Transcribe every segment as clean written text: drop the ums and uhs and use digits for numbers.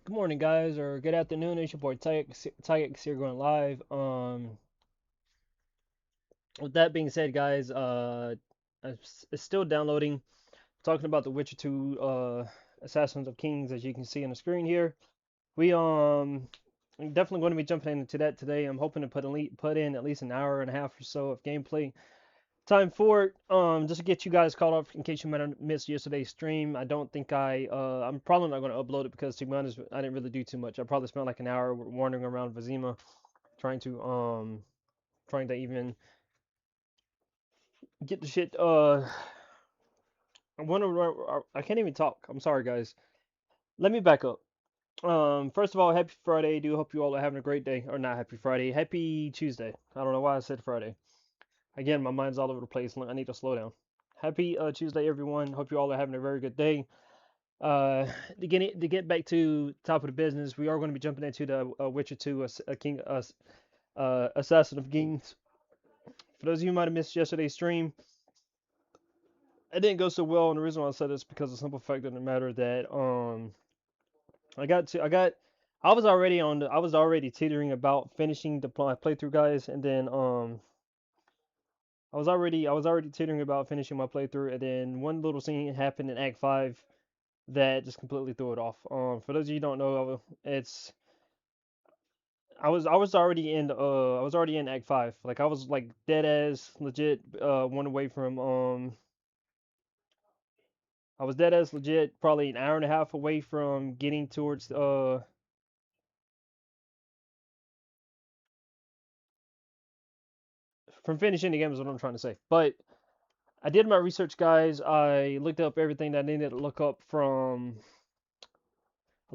Good morning, guys, or good afternoon. It's your boy Tyx here going live. With that being said, guys, it's still downloading. Talking about The Witcher 2, Assassins of Kings, as you can see on the screen here. We I'm definitely going to be jumping into that today. I'm hoping to put in at least an hour and a half or so of gameplay time for it. Just to get you guys caught up in case you might have missed yesterday's stream. I don't think I'm probably not going to upload it because to be honest, I didn't really do too much. I probably spent like an hour wandering around Vizima trying to trying to even get the shit. I can't even talk. I'm sorry, guys. Let me back up. First of all, happy Friday. Do hope you all are having a great day, or not happy Friday, happy Tuesday. I don't know why I said Friday. Again, my mind's all over the place. I need to slow down. Happy Tuesday, everyone. Hope you all are having a very good day. Uh, to get back to top of the business, we are going to be jumping into the Witcher 2, Assassin of Kings. For those of you who might have missed yesterday's stream, it didn't go so well, and the reason why I said this is because of the simple fact of the matter that I was already teetering about finishing the playthrough, guys, and then I was already teetering about finishing my playthrough, and then one little scene happened in Act 5 that just completely threw it off. For those of you who don't know, it's I was already in Act 5. Like I was like dead ass legit one away from I was dead ass legit probably an hour and a half away from getting towards from finishing the game is what I'm trying to say. But I did my research, guys. I looked up everything that I needed to look up from the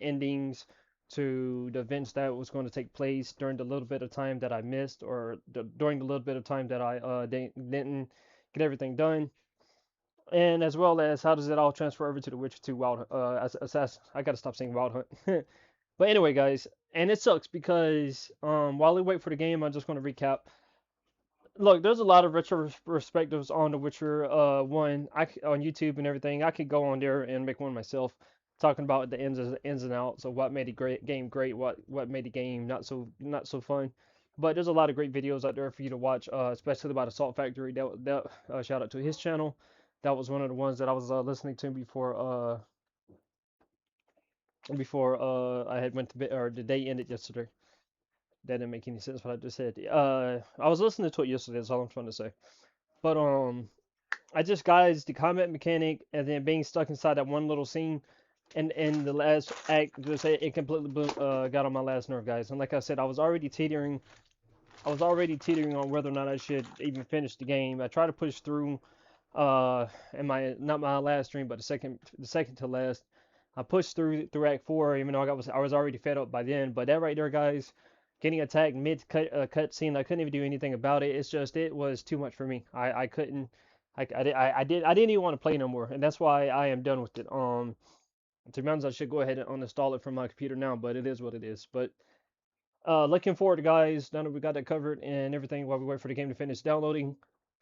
endings to the events that was going to take place during the little bit of time that I missed, or during the little bit of time that I didn't get everything done, and as well as how does it all transfer over to the Witcher 2 Wild Assassin. I gotta stop saying Wild Hunt. But anyway, guys, and it sucks because while we wait for the game, I'm just going to recap. Look, there's a lot of retrospectives on The Witcher one on YouTube and everything. I could go on there and make one myself, talking about the ins and outs of what made the game great, what made the game not so fun. But there's a lot of great videos out there for you to watch, especially about Assault Factory. That shout out to his channel. That was one of the ones that I was listening to before I had went to bed, or the day ended yesterday. That didn't make any sense what I just said. I was listening to it yesterday. That's all I'm trying to say. But I just, guys, the combat mechanic and then being stuck inside that one little scene and in the last act, just it completely got on my last nerve, guys. And like I said, I was already teetering on whether or not I should even finish the game. I tried to push through in my not my last stream, but the second to last. I pushed through Act 4, even though I was already fed up by then. But that right there, guys, getting attacked mid cut scene, I couldn't even do anything about it. It's just it was too much for me. I couldn't. I didn't even want to play no more, and that's why I am done with it. To be honest, I should go ahead and uninstall it from my computer now, but it is what it is. But looking forward, guys. Now that we got that covered and everything, while we wait for the game to finish downloading.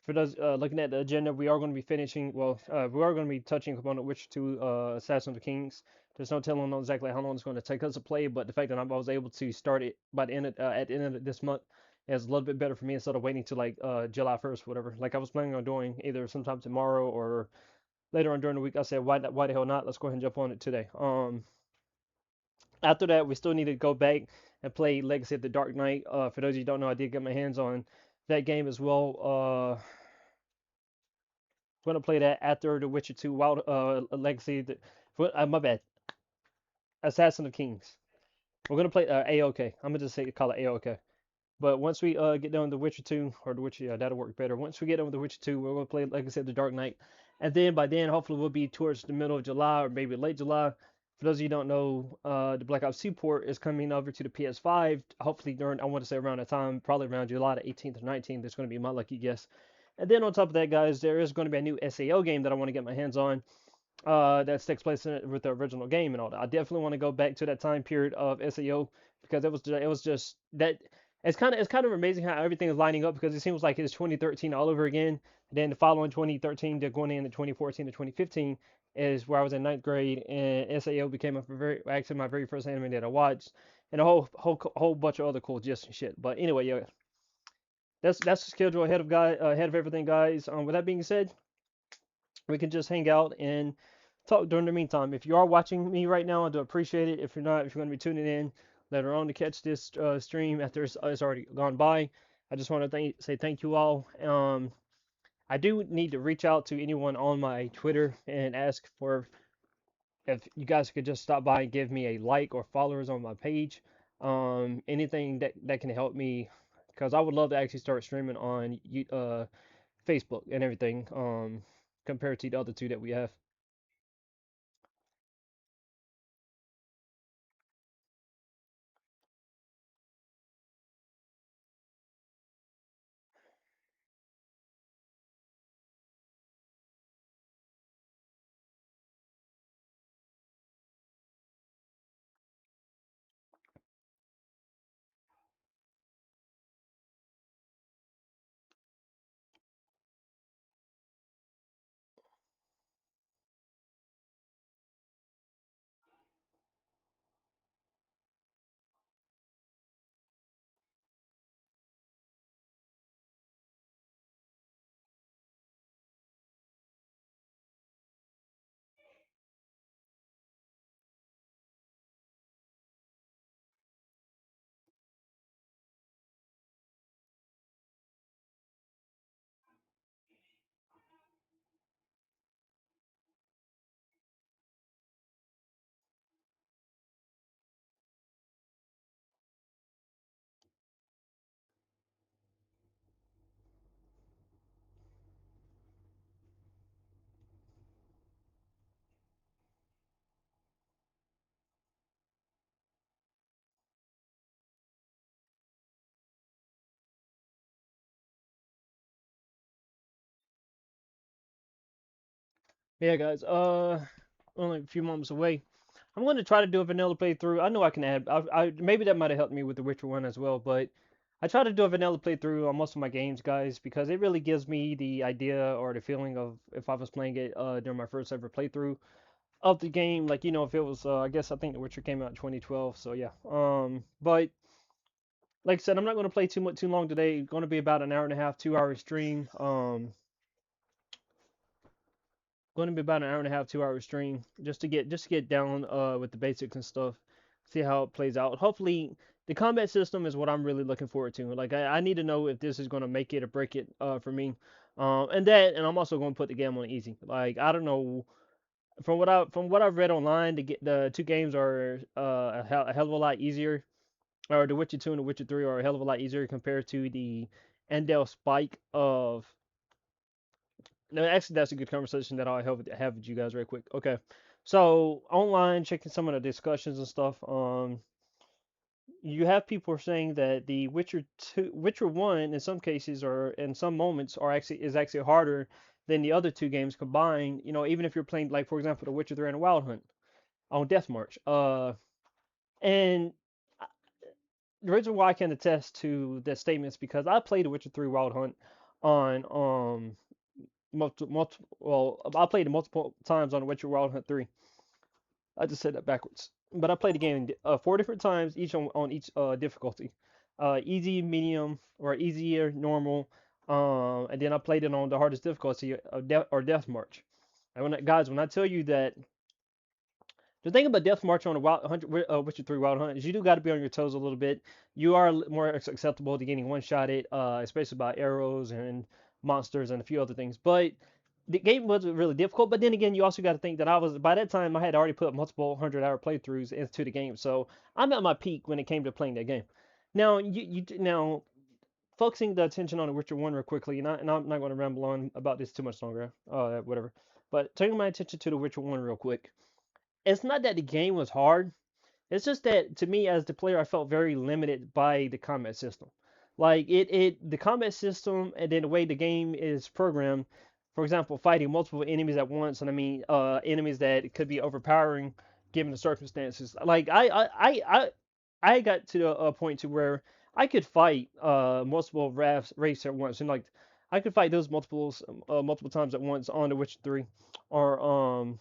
For those looking at the agenda, we are going to be finishing. Well, we are going to be touching upon which two Assassin of the Kings. There's no telling on exactly how long it's going to take us to play, but the fact that I was able to start it by the end at the end of this month is a little bit better for me instead of waiting to like July 1st, whatever. Like I was planning on doing either sometime tomorrow or later on during the week. I said, why the hell not? Let's go ahead and jump on it today. After that, we still need to go back and play Legacy of the Dark Knight. For those of you who don't know, I did get my hands on that game as well. I'm gonna play that after The Witcher 2 Wild Legacy. My bad, Assassin of Kings. We're gonna play AOK. I'm gonna just say call it AOK. But once we get done with The Witcher 2, or The Witcher, yeah, that'll work better. Once we get done with The Witcher 2, we're gonna play, like I said, The Dark Knight, and then by then, hopefully, we'll be towards the middle of July or maybe late July. For those of you who don't know, the Black Ops 2 port is coming over to the PS5. Hopefully, during I want to say around that time, probably around July the 18th or 19th. That's going to be my lucky guess. And then on top of that, guys, there is going to be a new SAO game that I want to get my hands on. That takes place with the original game and all that. I definitely want to go back to that time period of SAO because it was just that it's kind of amazing how everything is lining up because it seems like it's 2013 all over again. And then the following 2013, they're going into 2014 to 2015. is where I was in ninth grade, and SAO became actually my very first anime that I watched, and a whole bunch of other cool gist and shit. But anyway, yeah, that's the schedule ahead of everything, guys. With that being said, we can just hang out and talk during the meantime. If you are watching me right now, I do appreciate it. If you're not, if you're going to be tuning in later on to catch this stream after it's already gone by, I just want to say thank you all. I do need to reach out to anyone on my Twitter and ask for if you guys could just stop by and give me a like or followers on my page. Anything that can help me, because I would love to actually start streaming on Facebook and everything. Compared to the other two that we have. Yeah, guys. Only a few moments away. I'm going to try to do a vanilla playthrough. I know I can add. Maybe that might have helped me with the Witcher one as well, but I try to do a vanilla playthrough on most of my games, guys, because it really gives me the idea or the feeling of if I was playing it during my first ever playthrough of the game. Like if it was, I guess I think The Witcher came out in 2012. So yeah. But like I said, I'm not going to play too long today. It's going to be about an hour and a half, 2 hour stream. Going to be about an hour and a half, 2 hour stream just to get down with the basics and stuff, see how it plays out. Hopefully, the combat system is what I'm really looking forward to. Like I need to know if this is going to make it or break it for me. And I'm also going to put the game on easy. Like I don't know from what I've read online, the two games are a hell of a lot easier, or The Witcher 2 and The Witcher 3 are a hell of a lot easier compared to the Endel Spike of. No, actually, that's a good conversation that I'll have with you guys real quick. Okay, so online checking some of the discussions and stuff. You have people saying that the Witcher 1 in some cases or in some moments is actually harder than the other two games combined. Even if you're playing like for example The Witcher 3 and Wild Hunt on Death March. And the reason why I can attest to that statement is because I played The Witcher 3 Wild Hunt on well, I played it multiple times on Witcher Wild Hunt 3. I just said that backwards. But I played the game four different times, each on each difficulty. Easy, medium, or easier, normal. And then I played it on the hardest difficulty, Death March. And guys, when I tell you that the thing about Death March on the Witcher 3 Wild Hunt is you do got to be on your toes a little bit. You are more susceptible to getting one-shotted, especially by arrows and monsters and a few other things. But the game wasn't really difficult. But then again, you also got to think that by that time I had already put multiple 100-hour playthroughs into the game, so I'm at my peak when it came to playing that game. Now, now focusing the attention on the Witcher 1 real quickly, and I'm not going to ramble on about this too much longer, whatever. But turning my attention to the Witcher 1 real quick, it's not that the game was hard. It's just that to me as the player, I felt very limited by the combat system. Like the combat system and then the way the game is programmed. For example, fighting multiple enemies at once, and I mean enemies that could be overpowering given the circumstances. Like I got to a point to where I could fight multiple wraiths at once, and like I could fight those multiple times at once on The Witcher 3, or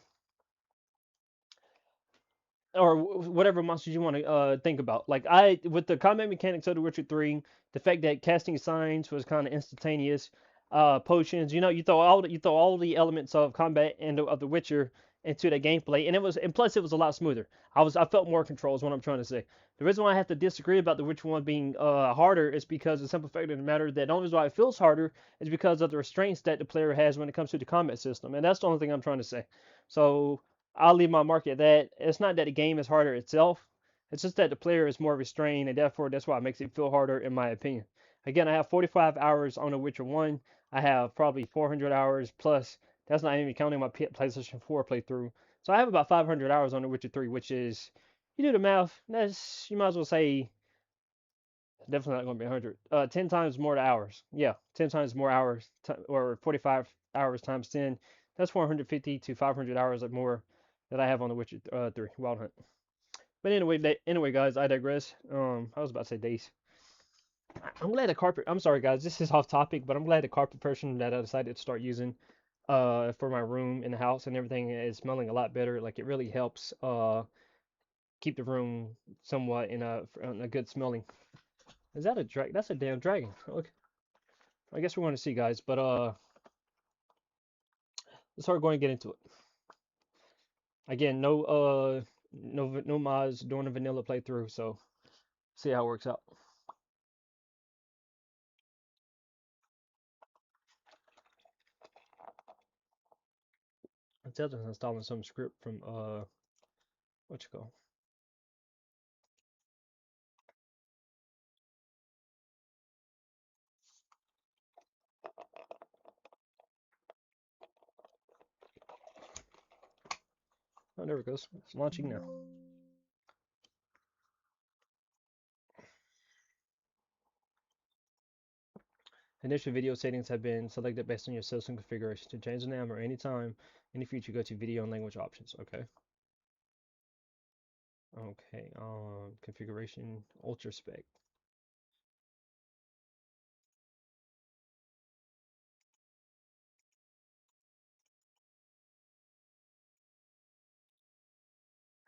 or whatever monsters you want to think about. Like I with the combat mechanics of The Witcher 3, the fact that casting signs was kind of instantaneous, potions, you throw all the elements of combat and of The Witcher into the gameplay, and plus it was a lot smoother. I felt more control is what I'm trying to say. The reason why I have to disagree about The Witcher 1 being harder is because the simple fact of the matter that the only reason why it feels harder is because of the restraints that the player has when it comes to the combat system, and that's the only thing I'm trying to say. So I'll leave my mark at that. It's not that the game is harder itself. It's just that the player is more restrained, and therefore that's why it makes it feel harder, in my opinion. Again, I have 45 hours on The Witcher 1. I have probably 400 hours plus. That's not even counting my PlayStation 4 playthrough. So I have about 500 hours on The Witcher 3, which is, you do the math, that's, you might as well say, definitely not going to be 100. 10 times more hours. Yeah, 10 times more hours, or 45 hours times 10. That's 450 to 500 hours or more that I have on The Witcher 3 Wild Hunt. But anyway, guys, I digress. I was about to say days. I'm glad the carpet. I'm sorry, guys. This is off topic, but I'm glad the carpet person that I decided to start using, for my room in the house and everything is smelling a lot better. Like it really helps keep the room somewhat in a good smelling. Is that a drag? That's a damn dragon. Okay. I guess we're going to see, guys. But let's start going to get into it. Again, no mods doing a vanilla playthrough, so see how it works out. It says it's installing some script from what you call. Oh, there it goes. It's launching now. Initial video settings have been selected based on your system configuration. To change the name or anytime in the future, go to video and language options. Okay. Okay. Configuration ultra spec.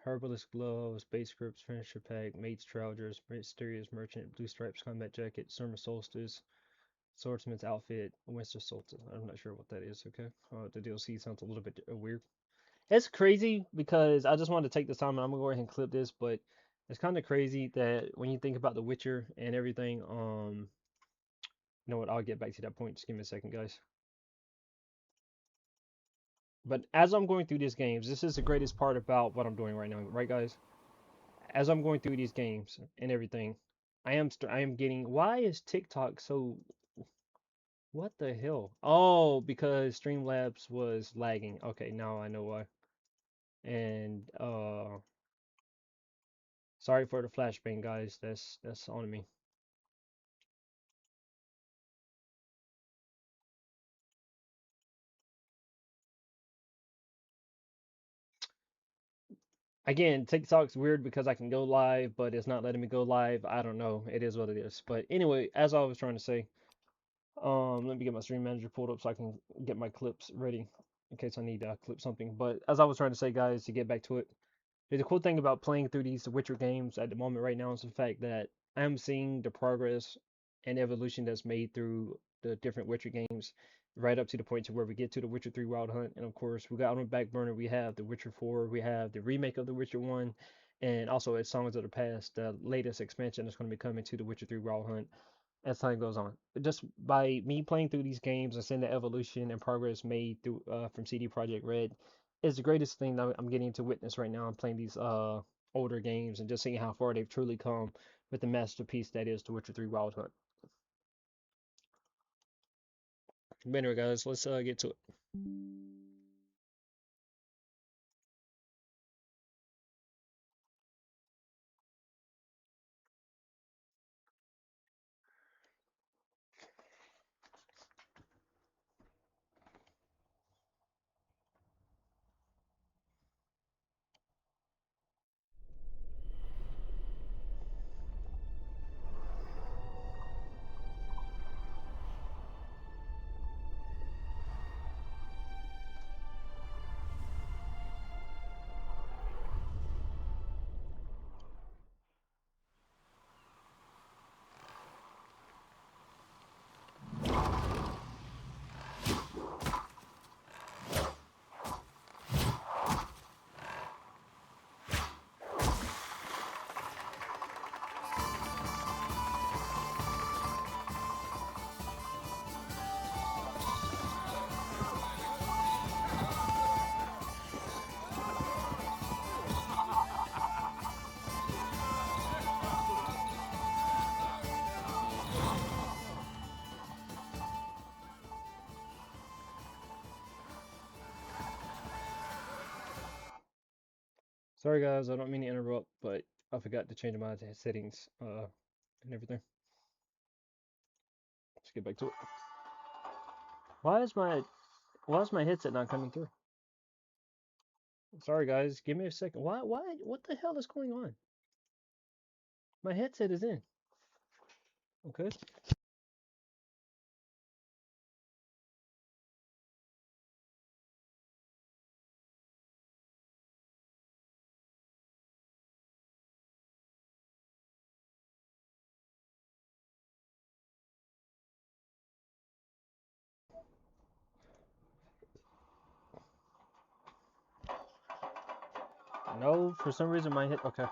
Herbalist gloves, base scripts, finisher pack, mate's trousers, mysterious merchant, blue stripes combat jacket, summer solstice, swordsman's outfit, winter solstice. I'm not sure what that is. Okay. The DLC sounds a little bit weird. It's crazy because I just wanted to take this time and I'm gonna go ahead and clip this, but it's kind of crazy that when you think about The Witcher and everything, you know what? I'll get back to that point. Just give me a second, guys. But as I'm going through these games, this is the greatest part about what I'm doing right now, right, guys? As I'm going through these games and everything, I am getting. Why is TikTok so? What the hell? Oh, because Streamlabs was lagging. Okay, now I know why. And sorry for the flashbang, guys. That's on me. Again, TikTok's weird because I can go live, but it's not letting me go live. I don't know. It is what it is. But anyway, as I was trying to say, let me get my stream manager pulled up so I can get my clips ready in case I need to clip something. But as I was trying to say, guys, to get back to it, the cool thing about playing through these Witcher games at the moment right now is the fact that I'm seeing the progress and evolution that's made through the different Witcher games, right up to the point to where we get to the Witcher 3 Wild Hunt, and of course we got on the back burner we have the Witcher 4, we have the remake of the Witcher 1, and also it's Songs of the Past, the latest expansion that's going to be coming to the Witcher 3 Wild Hunt as time goes on. Just by me playing through these games and seeing the evolution and progress made through from CD Projekt Red is the greatest thing that I'm getting to witness right now. I'm playing these older games and just seeing how far they've truly come with the masterpiece that is The Witcher 3 Wild Hunt. But anyway, guys, let's get to it. Sorry guys, I don't mean to interrupt, but I forgot to change my settings and everything. Let's get back to it. Why is my headset not coming through? Sorry guys, give me a second. What the hell is going on? My headset is in. Okay. No, for some reason my head. Okay.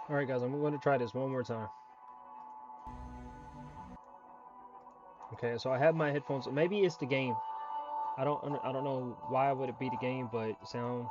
All right, guys, I'm going to try this one more time. Okay, so I have my headphones. Maybe it's the game. I don't know why would it be the game, but sound.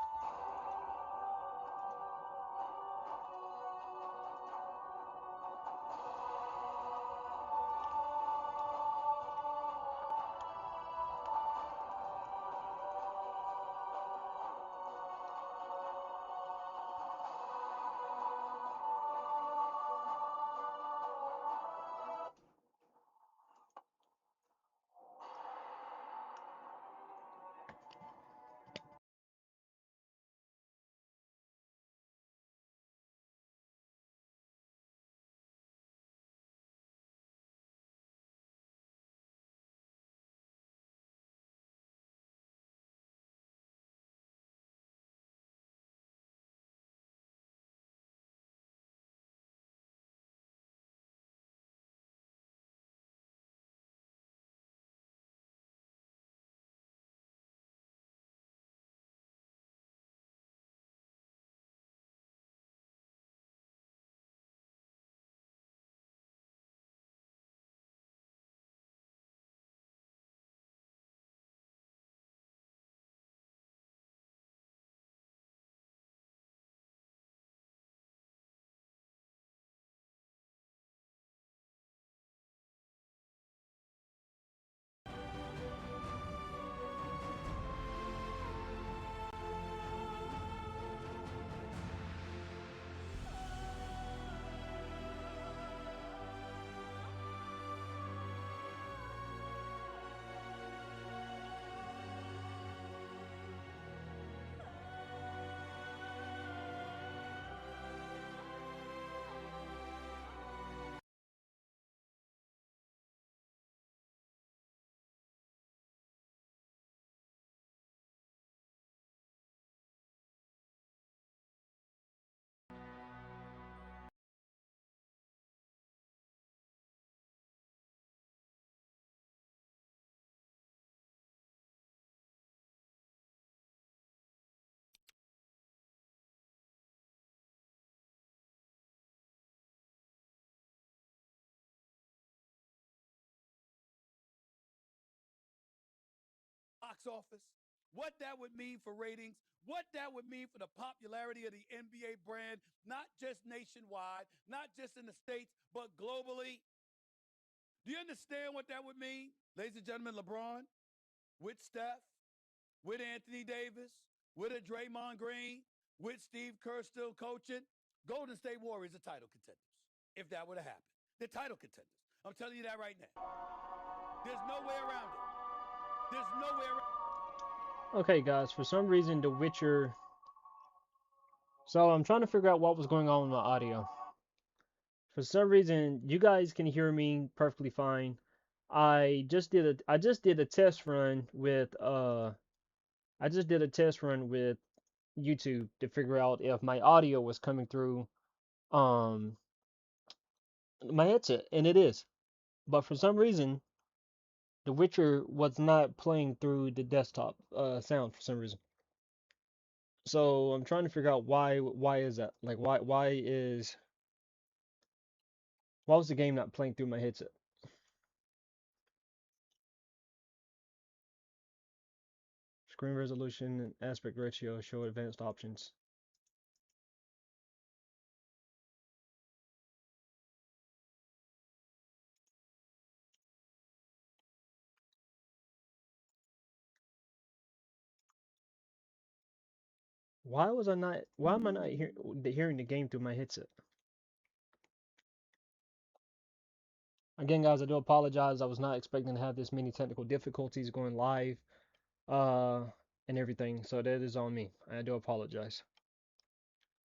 box office, what that would mean for ratings, what that would mean for the popularity of the NBA brand, not just nationwide, not just in the States, but globally. Do you understand what that would mean? Ladies and gentlemen, LeBron, with Steph, with Anthony Davis, with a Draymond Green, with Steve Kerr still coaching, Golden State Warriors are title contenders. If that were to happen, they're title contenders. I'm telling you that right now. There's no way around it. There's no way around it. Okay, guys, for some reason, The Witcher. So I'm trying to figure out what was going on with my audio. For some reason, you guys can hear me perfectly fine. I just did a test run with YouTube to figure out if my audio was coming through um my headset, and it is. But for some reason, The Witcher was not playing through the desktop sound for some reason. So I'm trying to figure out why is that? Like why was the game not playing through my headset? Screen resolution and aspect ratio show advanced options. Why am I not hearing the game through my headset? Again, guys, I do apologize. I was not expecting to have this many technical difficulties going live, uh, and everything. So that is on me. I do apologize.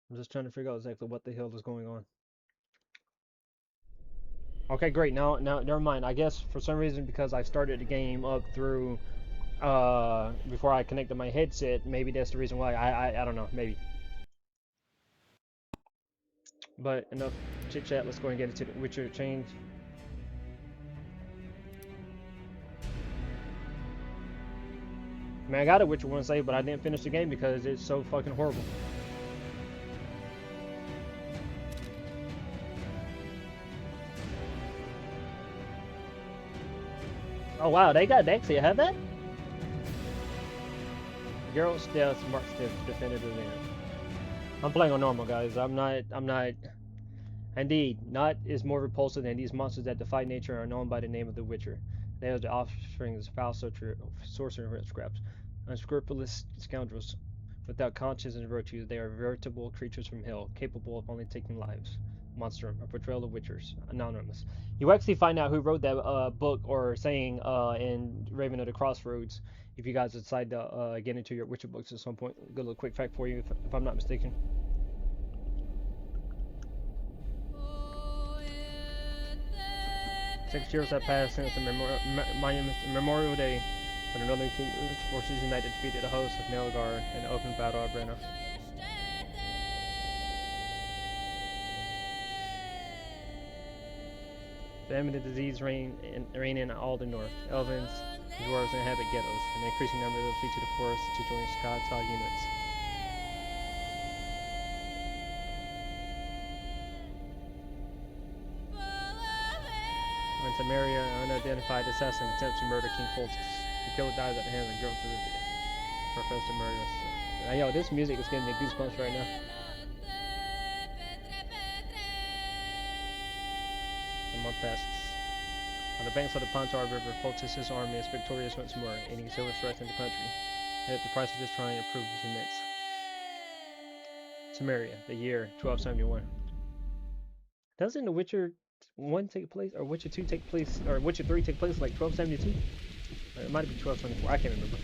I'm just trying to figure out exactly what the hell is going on. Okay, great. Now, never mind. I guess for some reason, because I started the game up through, before I connected my headset, maybe that's the reason why. I don't know. Maybe. But enough chit chat. Let's go and get into the Witcher change. Man, I got a Witcher 1 save, but I didn't finish the game because it's so fucking horrible. Oh wow, they actually have that? Geralt's death marks the definitive end. I'm playing on normal, guys. I'm not. Indeed, not is more repulsive than these monsters that defy nature and are known by the name of the Witcher. They are the offspring of foul sorcerer and witchcraft. Unscrupulous scoundrels without conscience and virtues, they are veritable creatures from hell, capable of only taking lives. Monstrum, a portrayal of Witchers, anonymous. You actually find out who wrote that book or saying in Raven of the Crossroads if you guys decide to get into your Witcher books at some point. Good little quick fact for you, if I'm not mistaken. 6 years have passed since the Memorial Day, when the Northern Kingdom's forces united defeated the hosts of Nilfgaard in the open battle of Brenna. Famine and disease reign in all the north. Elvins and dwarves inhabit ghettos, and an increasing number of them flee to the forests to join Skata units. When Temeria, an unidentified assassin, attempts to murder King Foltest, the killer dies at the hands of Geralt of Rivia. Professor Murderous. Yo, this music is giving me goosebumps right now. A month passes. On the banks of the Pontar River, Foltest's army is victorious once more, ending civil strife in the country. Yet the price of this triumph proves immense. Temeria, the year 1271. Doesn't The Witcher 1 take place, or Witcher 2 take place, or Witcher 3 take place like 1272? Or it might be 1224, I can't remember.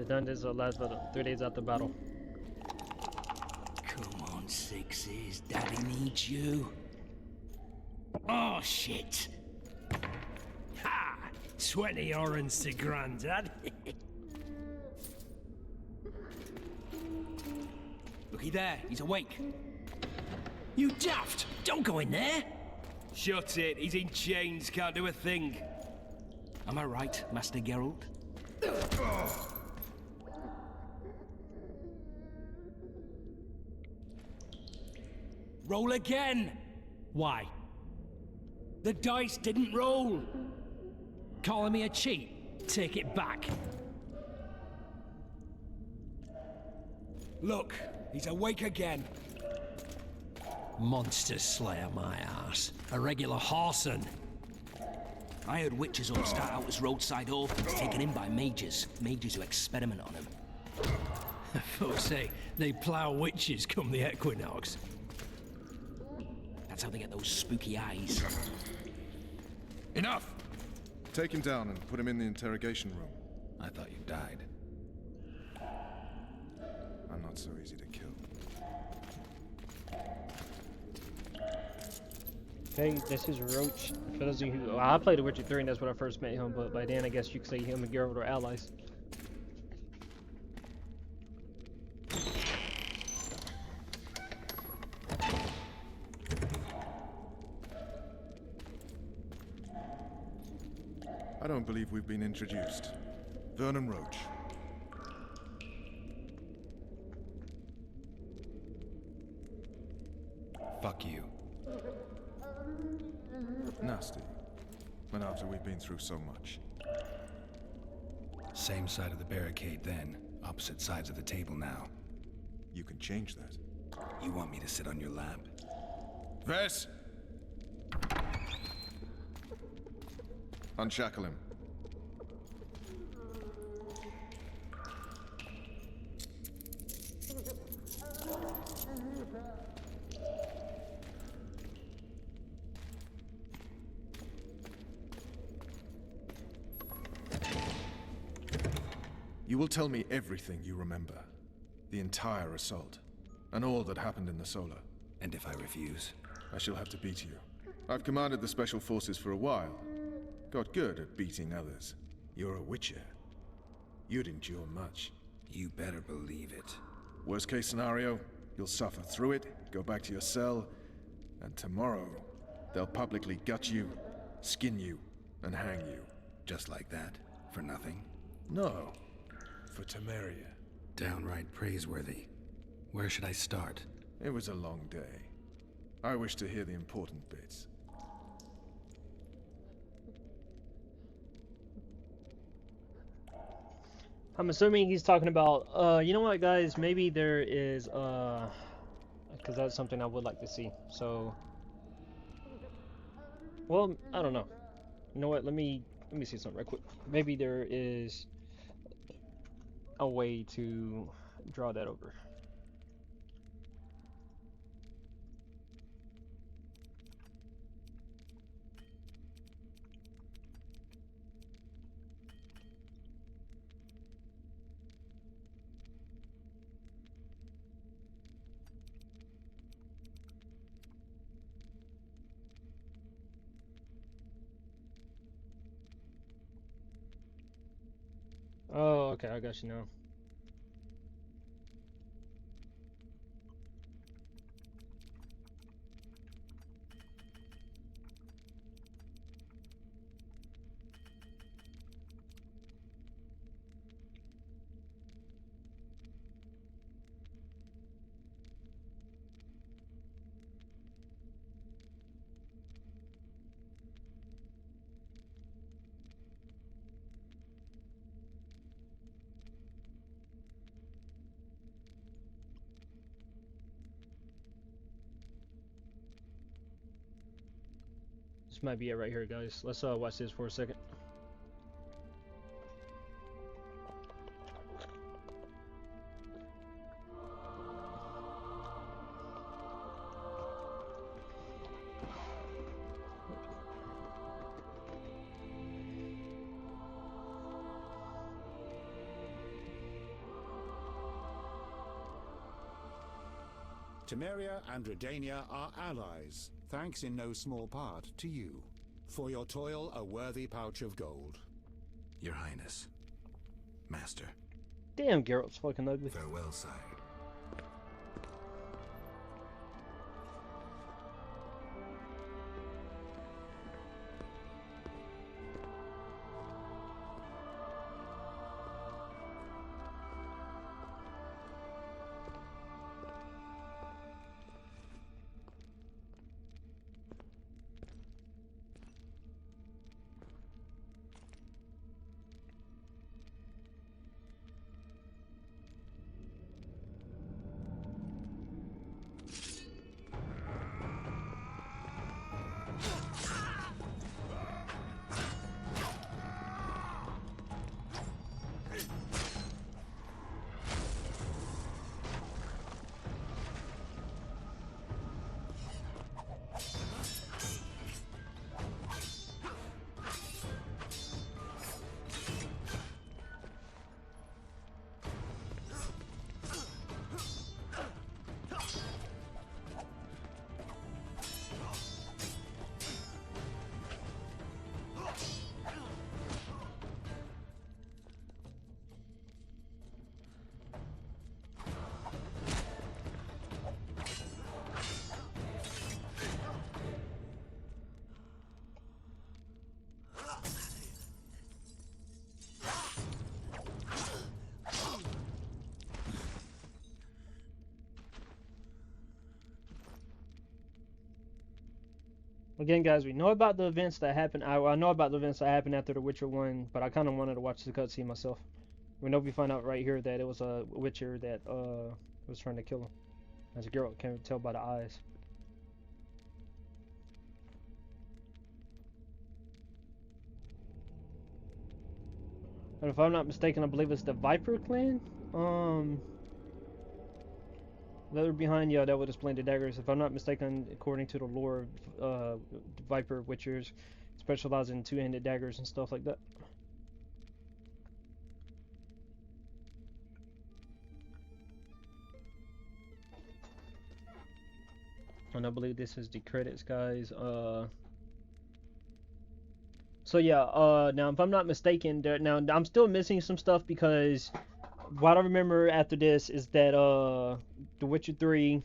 The dungeons will last about 3 days after battle. Come on, Sixes. Daddy needs you. Oh, shit. Ha! 20 orange to Grandad. Looky there. He's awake. You daft! Don't go in there! Shut it. He's in chains. Can't do a thing. Am I right, Master Geralt? Roll again! Why? The dice didn't roll! Calling me a cheat? Take it back. Look, he's awake again. Monster Slayer, my ass. A regular horson. I heard witches all start out as roadside orphans taken in by mages. Mages who experiment on them. Folks say they plough witches come the equinox. That's how they get those spooky eyes. Enough! Take him down and put him in the interrogation room. I thought you died. I'm not so easy to kill. Okay, this is Roach. For those of you who, I played The Witcher 3 and that's when I first met him, but by then I guess you could say him and Geralt are allies. I don't believe we've been introduced. Vernon Roach. Fuck you. Nasty. But after we've been through so much. Same side of the barricade then, opposite sides of the table now. You can change that. You want me to sit on your lap? Vess! Unshackle him. You will tell me everything you remember. The entire assault. And all that happened in the Solar. And if I refuse? I shall have to beat you. I've commanded the Special Forces for a while. Got good at beating others. You're a Witcher. You'd endure much. You better believe it. Worst case scenario, you'll suffer through it, go back to your cell, and tomorrow, they'll publicly gut you, skin you, and hang you. Just like that? For nothing? No. For Temeria. Downright praiseworthy. Where should I start? It was a long day. I wish to hear the important bits. I'm assuming he's talking about, you know what, guys? Maybe there is, because that's something I would like to see. So, well, I don't know. You know what? Let me see something right quick. Maybe there is a way to draw that over. Oh, okay, I got you now. This might be it right here, guys. Let's watch this for a second. Temeria and Redania are allies, thanks in no small part to you. For your toil, a worthy pouch of gold. Your Highness. Master. Damn, Geralt's fucking ugly. Farewell, sire. Again, guys, we know about the events that happened. I know about the events that happened after The Witcher 1, but I kind of wanted to watch the cutscene myself. We know we find out right here that it was a Witcher that was trying to kill him. As a girl can tell by the eyes. And if I'm not mistaken, I believe it's the Viper clan. That are behind, yeah, that would explain the daggers. If I'm not mistaken, according to the lore of Viper Witchers, specialize in two-handed daggers and stuff like that. And I believe this is the credits, guys. So yeah, now if I'm not mistaken, now I'm still missing some stuff because what I remember after this is that The Witcher 3,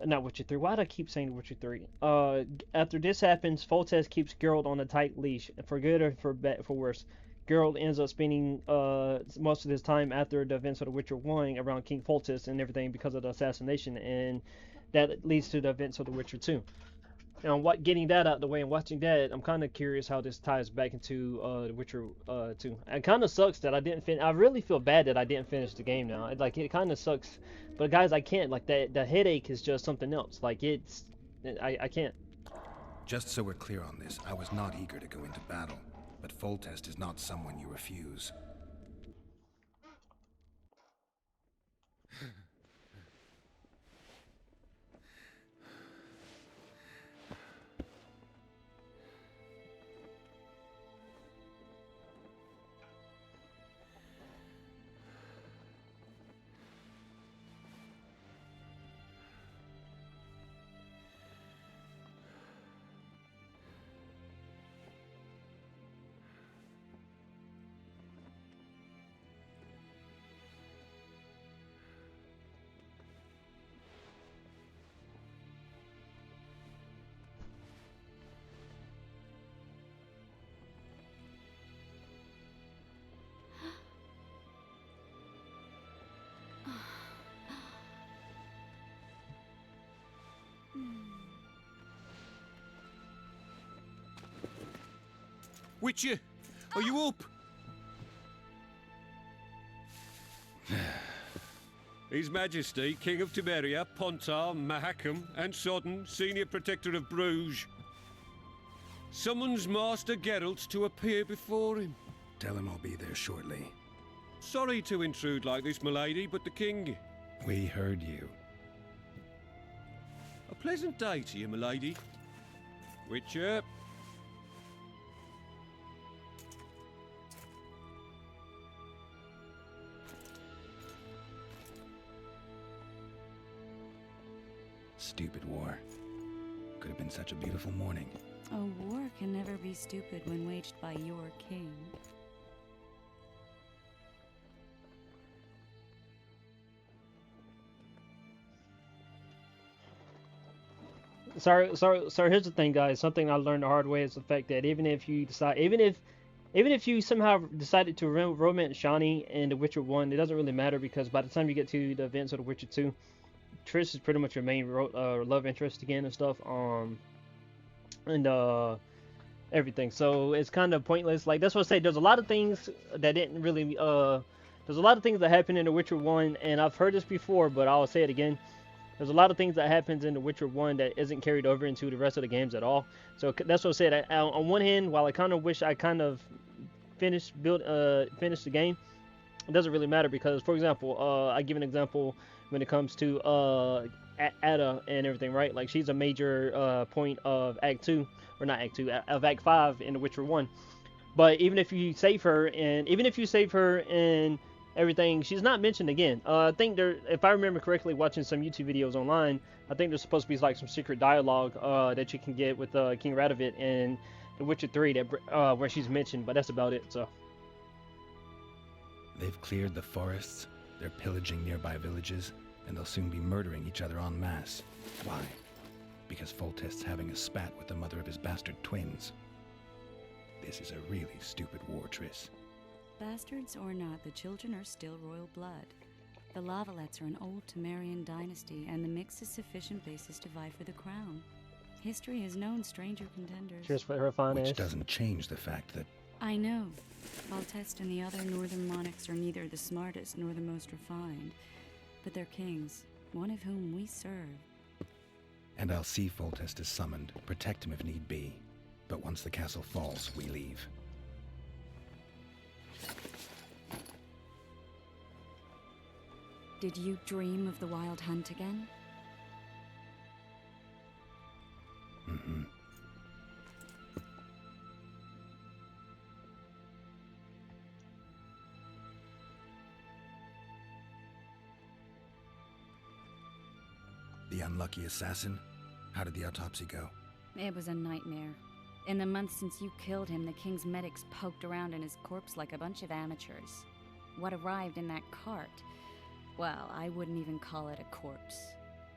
not Witcher 3, why do I keep saying The Witcher 3? After this happens, Foltest keeps Geralt on a tight leash, for good or for worse. Geralt ends up spending most of his time after the events of The Witcher 1 around King Foltest and everything because of the assassination, and that leads to the events of The Witcher 2. Now, getting that out of the way and watching that, I'm kind of curious how this ties back into The Witcher 2. It kind of sucks that I didn't finish. I really feel bad that I didn't finish the game now. Like, it kind of sucks. But guys, I can't. Like, the headache is just something else. Like, I can't. Just so we're clear on this, I was not eager to go into battle, but Foltest is not someone you refuse. Witcher, are you up? His Majesty, King of Temeria, Pontar, Mahakam, and Sodden, Senior Protector of Bruges, summons Master Geralt to appear before him. Tell him I'll be there shortly. Sorry to intrude like this, milady, but the King... We heard you. A pleasant day to you, milady. Witcher. stupid war. Could have been such a beautiful morning. A war can never be stupid when waged by your king. So here's the thing, guys. Something I learned the hard way is the fact that even if you somehow decided to romance Shani in The Witcher 1, it doesn't really matter because by the time you get to the events of The Witcher 2, Triss is pretty much your main love interest again and stuff. And everything. So it's kind of pointless. Like that's what I say. There's a lot of things that didn't really there's a lot of things that happened in The Witcher 1, and I've heard this before, but I'll say it again. There's a lot of things that happens in The Witcher 1 that isn't carried over into the rest of the games at all. So that's what I said. On one hand, while I kind of wish I kind of finished the game, it doesn't really matter because, for example, I give an example when it comes to Ada and everything, right? Like she's a major point of Act 2, or not Act 2, of Act 5 in The Witcher 1. But even if you save her and everything, she's not mentioned again. I think if I remember correctly, watching some YouTube videos online, I think there's supposed to be like some secret dialogue that you can get with King Radovid in The Witcher 3 that where she's mentioned, but that's about it. So They've cleared the forests, they're pillaging nearby villages, and they'll soon be murdering each other en masse. Why? Because Foltest's having a spat with the mother of his bastard twins. This is a really stupid war, Triss. Bastards or not, the children are still royal blood. The Lavalettes are an old Temerian dynasty, and the mix is sufficient basis to vie for the crown. History has known stranger contenders. cheers for her fine Which ass. doesn't change the fact that I know. Foltest and the other northern monarchs are neither the smartest nor the most refined, but they're kings, one of whom we serve. And I'll see Foltest is summoned, protect him if need be. But once the castle falls, we leave. Did you dream of the wild hunt again? Mm-hmm. The unlucky assassin? How did the autopsy go? It was a nightmare. In the months since you killed him, the king's medics poked around in his corpse like a bunch of amateurs. What arrived in that cart? Well, I wouldn't even call it a corpse.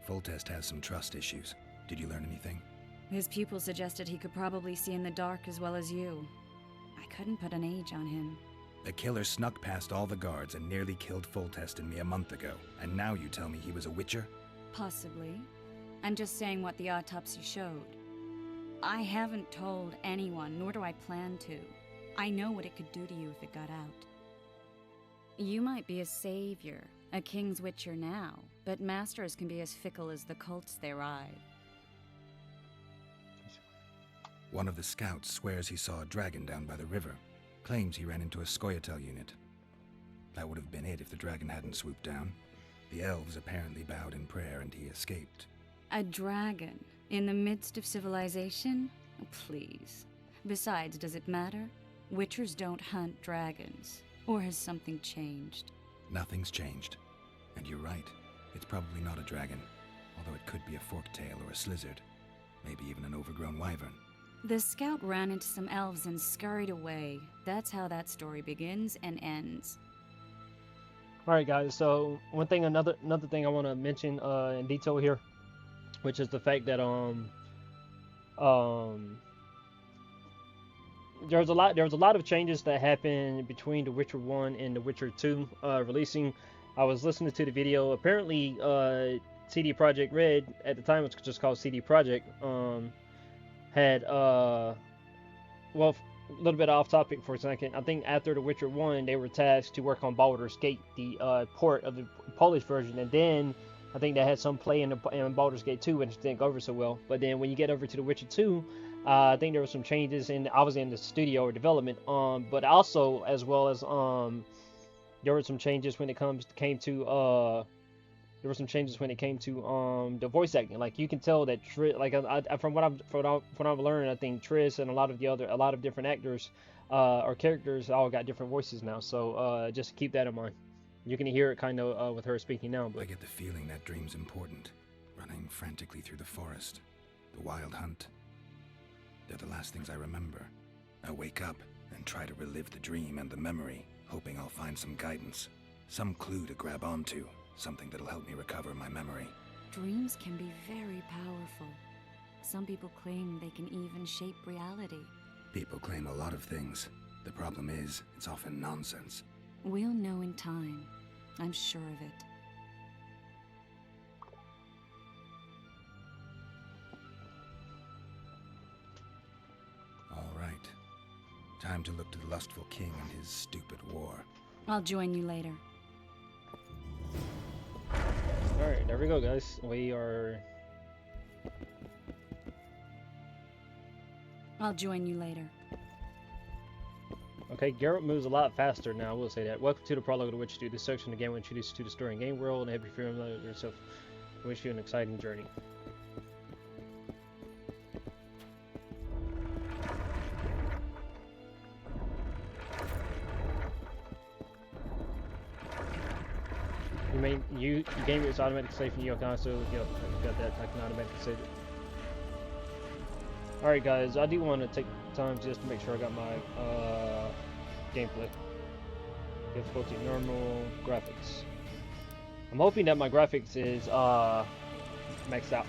Foltest has some trust issues. Did you learn anything? His pupil suggested he could probably see in the dark as well as you. I couldn't put an age on him. The killer snuck past all the guards and nearly killed Foltest and me a month ago. And now you tell me he was a witcher? Possibly. I'm just saying what the autopsy showed. I haven't told anyone, nor do I plan to. I know what it could do to you if it got out. You might be a savior, a king's witcher now, but masters can be as fickle as the cults they ride. One of the scouts swears he saw a dragon down by the river. Claims he ran into a Scoia'tael unit. That would have been it if the dragon hadn't swooped down. The elves apparently bowed in prayer and he escaped. A dragon? In the midst of civilization? Oh, please. Besides, does it matter? Witchers don't hunt dragons. Or has something changed? Nothing's changed. And you're right. It's probably not a dragon. Although it could be a forktail or a slizzard. Maybe even an overgrown wyvern. The scout ran into some elves and scurried away. That's how that story begins and ends. Alright guys, so another thing I want to mention in detail here, which is the fact that there was a lot of changes that happened between The Witcher 1 and The Witcher 2 releasing. I was listening to the video. Apparently CD Projekt Red, at the time it was just called CD Projekt, had well, a little bit off topic for a second. I think after The Witcher 1, they were tasked to work on Baldur's Gate, the port of the Polish version, and then I think they had some play in Baldur's Gate 2, and it didn't go over so well. But then when you get over to The Witcher 2, I think there were some changes obviously in the studio or development, but also as well as there were some changes when it came to the voice acting. Like you can tell that from what I've learned, I think Triss and a lot of different actors or characters all got different voices now. So just keep that in mind. You can hear it kind of with her speaking now. But I get the feeling that dream's important. Running walking frantically through the forest. The wild hunt. They're the last things I remember. I wake up and try to relive the dream and the memory, hoping I'll find some guidance. Some clue to grab onto. Something that'll help me recover my memory. Dreams can be very powerful. Some people claim they can even shape reality. People claim a lot of things. The problem is, it's often nonsense. We'll know in time. I'm sure of it. All right. Time to look to the lustful king and his stupid war. I'll join you later. Alright, there we go, guys. I'll join you later. Okay, Geralt moves a lot faster now, I will say that. Welcome to the prologue of The Witcher 2. This section of the game will introduce you to the story and game world and help you familiarize yourself. I wish you an exciting journey. You game is automatic save from your console. Yep, I got that. I can automatically save it. Alright guys, I do want to take time just to make sure I got my gameplay. Difficulty normal, graphics. I'm hoping that my graphics is maxed out.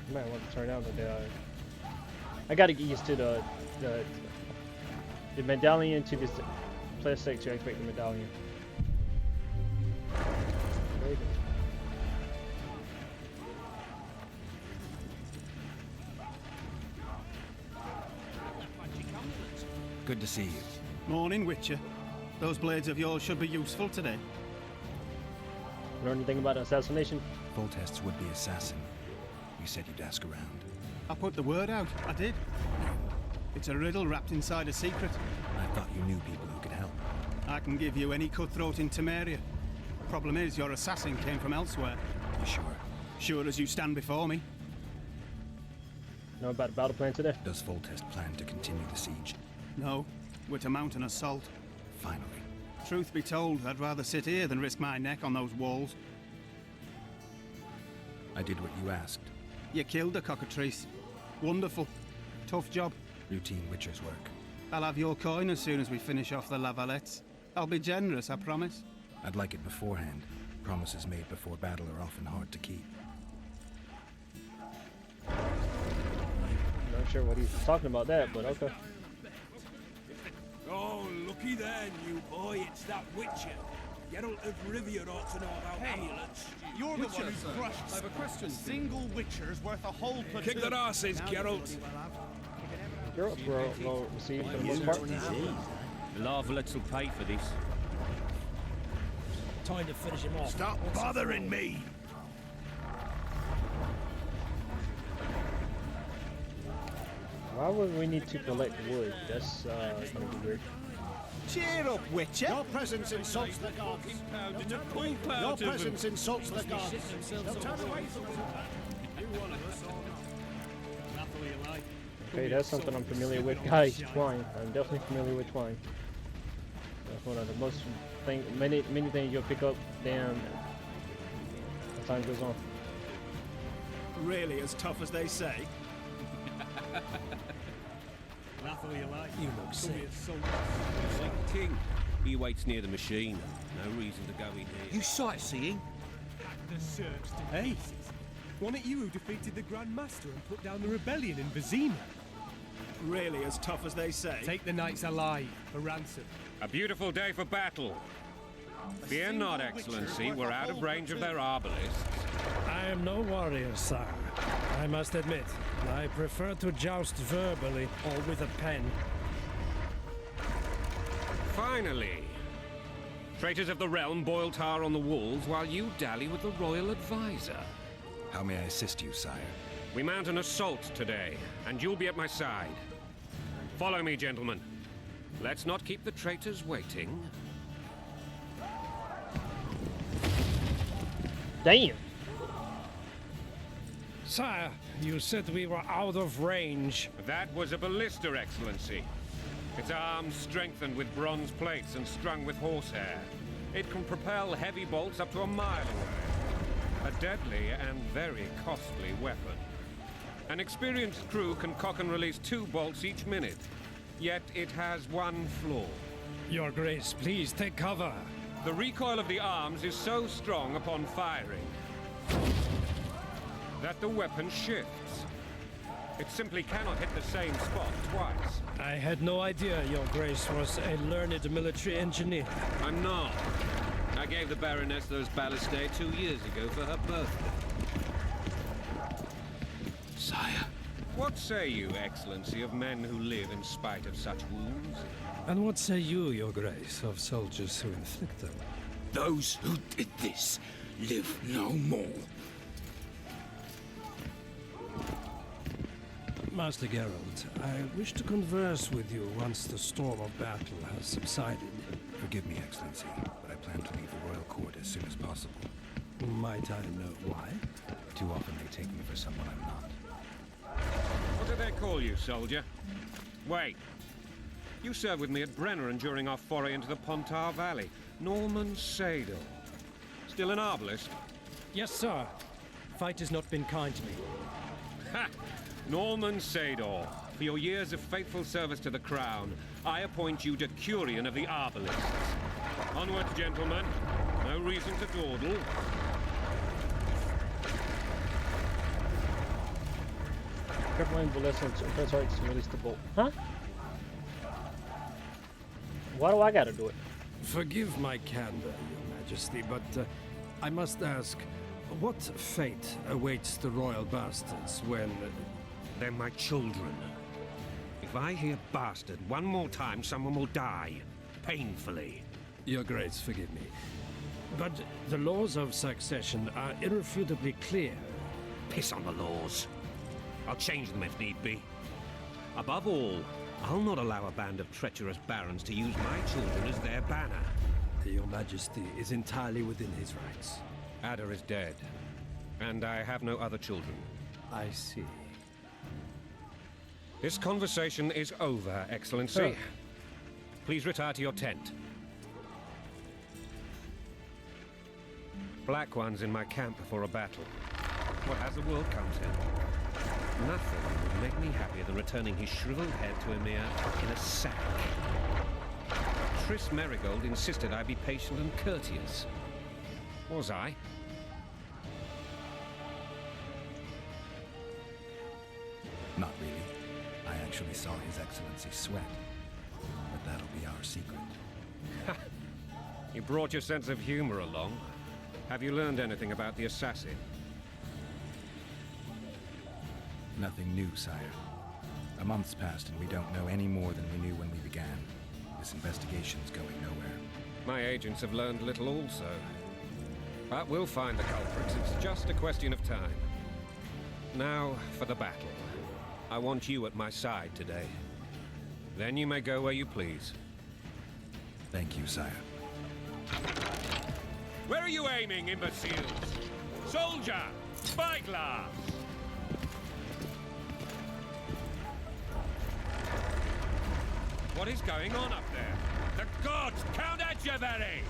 I might want to turn down the I gotta get used to the medallion to this plastic to activate the medallion. Good to see you. Morning, Witcher. Those blades of yours should be useful today. Know anything about assassination? Foltest's would-be assassin. You said you'd ask around. I put the word out. I did. It's a riddle wrapped inside a secret. I thought you knew people who could help. I can give you any cutthroat in Temeria. Problem is, your assassin came from elsewhere. You sure? Sure as you stand before me. Know about the battle plan today? Does Foltest plan to continue the siege? No. We're to mount an assault. Finally. Truth be told, I'd rather sit here than risk my neck on those walls. I did what you asked. You killed a cockatrice. Wonderful. Tough job. Routine Witcher's work. I'll have your coin as soon as we finish off the Lavalettes. I'll be generous, I promise. I'd like it beforehand. Promises made before battle are often hard to keep. Not sure what he's talking about that, but okay. Oh, looky there, new boy. It's that Witcher. Geralt of Rivia ought to know about amulets. You're the one who crushed. I have a question. A single Witcher's worth a whole platoon. Kick their asses, Geralt. Geralt's well received for the most part. The Lavalettes will pay for this. Time to finish him off. Stop bothering me! Why would we need to collect wood? That's gonna be weird. Cheer up, Witcher! Your presence insults the gods. Your presence insults the gods. Don't turn away from us. Okay, that's something I'm familiar with. Guys, twine. I'm definitely familiar with twine. That's one of the most many things you'll pick up. Damn, as time goes on. Really as tough as they say? You look sick. Like King. He waits near the machine. No reason to go in here. You sightseeing? Hey, wasn't it you who defeated the Grand Master and put down the rebellion in Vizima? Really as tough as they say? Take the knights alive for ransom. A beautiful day for battle. Fear not, Excellency. We're out of range of their arbalists. I am no warrior, sire. I must admit, I prefer to joust verbally or with a pen. Finally. Traitors of the realm boil tar on the walls while you dally with the royal advisor. How may I assist you, sire? We mount an assault today, and you'll be at my side. Follow me, gentlemen. Let's not keep the traitors waiting. Damn. Sire, you said we were out of range. That was a ballista, Excellency. Its arms strengthened with bronze plates and strung with horsehair. It can propel heavy bolts up to a mile away. A deadly and very costly weapon. An experienced crew can cock and release 2 bolts each minute. Yet it has one flaw. Your Grace, please take cover. The recoil of the arms is so strong upon firing that the weapon shifts. It simply cannot hit the same spot twice. I had no idea Your Grace was a learned military engineer. I'm not. I gave the Baroness those ballistae 2 years ago for her birthday. Sire. What say you, Excellency, of men who live in spite of such wounds? And what say you, Your Grace, of soldiers who inflict them? Those who did this live no more. Master Geralt, I wish to converse with you once the storm of battle has subsided. Forgive me, Excellency, but I plan to leave the royal court as soon as possible. Might I know why? Too often they take me for someone I'm not. What do they call you, soldier? Wait. You served with me at Brenner during our foray into the Pontar Valley. Norman Sador. Still an arbalist? Yes, sir. Fight has not been kind to me. Ha! Norman Sador, for your years of faithful service to the Crown, I appoint you Decurion of the Arbalists. Onwards, gentlemen. No reason to dawdle. Recommend ballista and press right to release the bolt. Huh? Why do I gotta do it? Forgive my candor, Your Majesty, but I must ask, what fate awaits the royal bastards when... They're my children. If I hear bastard one more time, someone will die. Painfully. Your Grace, forgive me. But the laws of succession are irrefutably clear. Piss on the laws. I'll change them if need be. Above all, I'll not allow a band of treacherous barons to use my children as their banner. Your Majesty is entirely within his rights. Ada is dead, and I have no other children. I see. This conversation is over, Excellency. Please retire to your tent. Black One's in my camp before a battle. What has the world come to? Nothing would make me happier than returning his shriveled head to Emir in a sack. Triss Merigold insisted I be patient and courteous. Was I? Not really. I actually saw His Excellency sweat. But that'll be our secret. You brought your sense of humor along. Have you learned anything about the assassin? Nothing new, sire. A month's passed and we don't know any more than we knew when we began. This investigation's going nowhere. My agents have learned little also. But we'll find the culprits. It's just a question of time. Now, for the battle. I want you at my side today. Then you may go where you please. Thank you, sire. Where are you aiming, imbeciles? Soldier! Spyglass! What is going on up there? The gods! Count Adjaveri!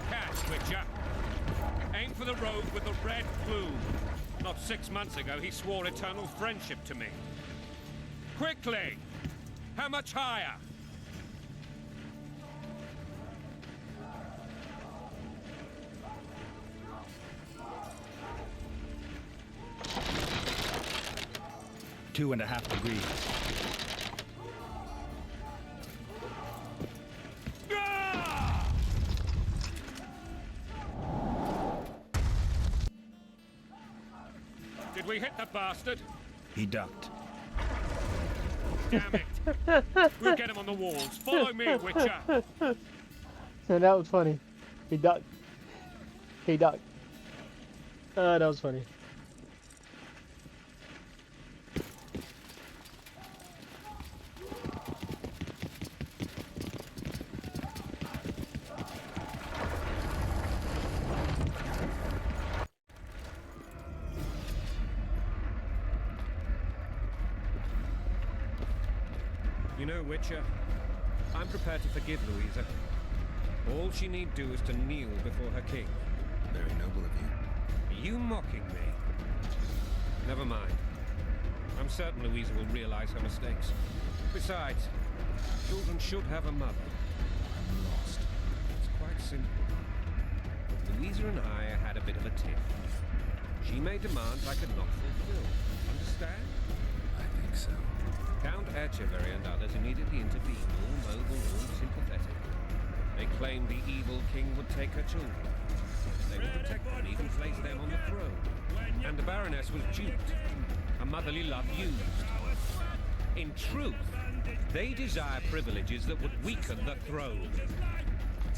Catch, Witcher! Aim for the rogue with the red plume. Not 6 months ago, he swore eternal friendship to me. Quickly! How much higher? Two and a half degrees. Did we hit the bastard? He ducked. Damn it! We'll get him on the walls. Follow me, Witcher! And that was funny. He ducked. He ducked. That was funny. You know, Witcher, I'm prepared to forgive Louisa. All she need do is to kneel before her king. Very noble of you. Are you mocking me? Never mind. I'm certain Louisa will realize her mistakes. Besides, children should have a mother. I'm lost. It's quite simple. Louisa and I had a bit of a tiff. She made demands I could not fulfill. Understand? I think so. Count Etcheverry and others immediately intervened, all noble, all sympathetic. They claimed the evil king would take her children. They would protect them, even place them on the throne. And the Baroness was duped. Her motherly love used. In truth, they desire privileges that would weaken the throne.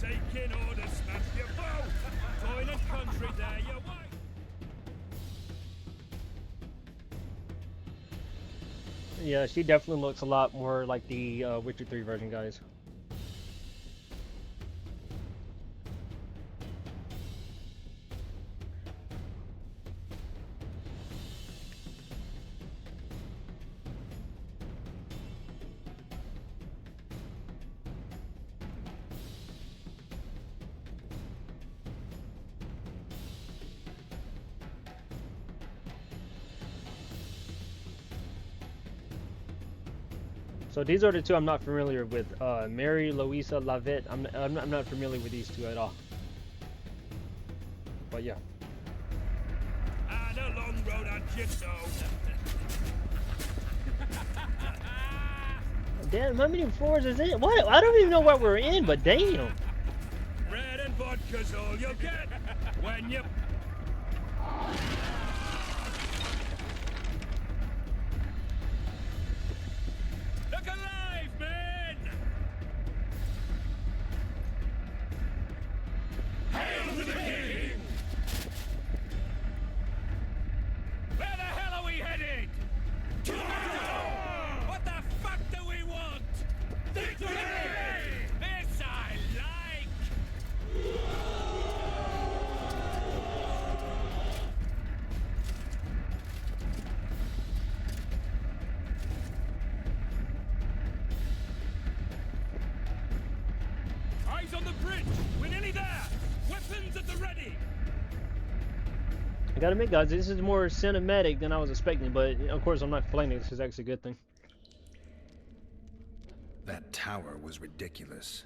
Taking orders, smash your bow! Toilet country there, your wife! Yeah, she definitely looks a lot more like the Witcher 3 version, guys. So these are the two I'm not familiar with. Mary Louisa Lavette. I'm not familiar with these two at all. But yeah. And a long road on Jigsaw. Damn, how many floors is it? What? I don't even know what we're in, but damn. Bread and vodka's all you'll get when you... Look alive, man! Hail to the king! Where the hell are we headed? What the fuck do we want? Victory! This I like! Eyes on the bridge! We're nearly there! Weapons at the ready! I gotta admit, guys, this is more cinematic than I was expecting, but of course I'm not complaining. This is actually a good thing. That tower was ridiculous.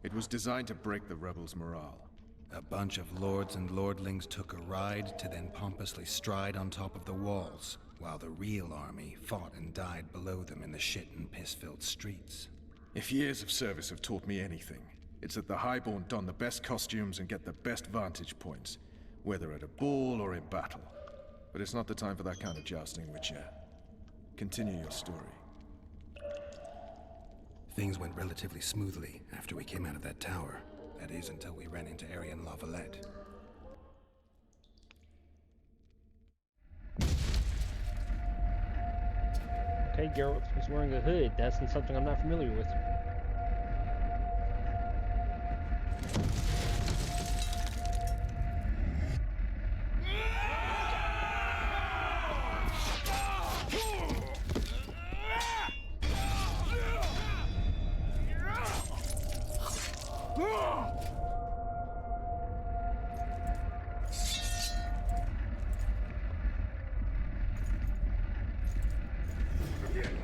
It was designed to break the rebels' morale. A bunch of lords and lordlings took a ride to then pompously stride on top of the walls, while the real army fought and died below them in the shit and piss-filled streets. If years of service have taught me anything, it's that the Highborn don the best costumes and get the best vantage points, whether at a ball or in battle. But it's not the time for that kind of jousting, Witcher. Continue your story. Things went relatively smoothly after we came out of that tower. That is, until we ran into Aryan La Valette. Okay, Geralt is wearing a hood. That's something I'm not familiar with.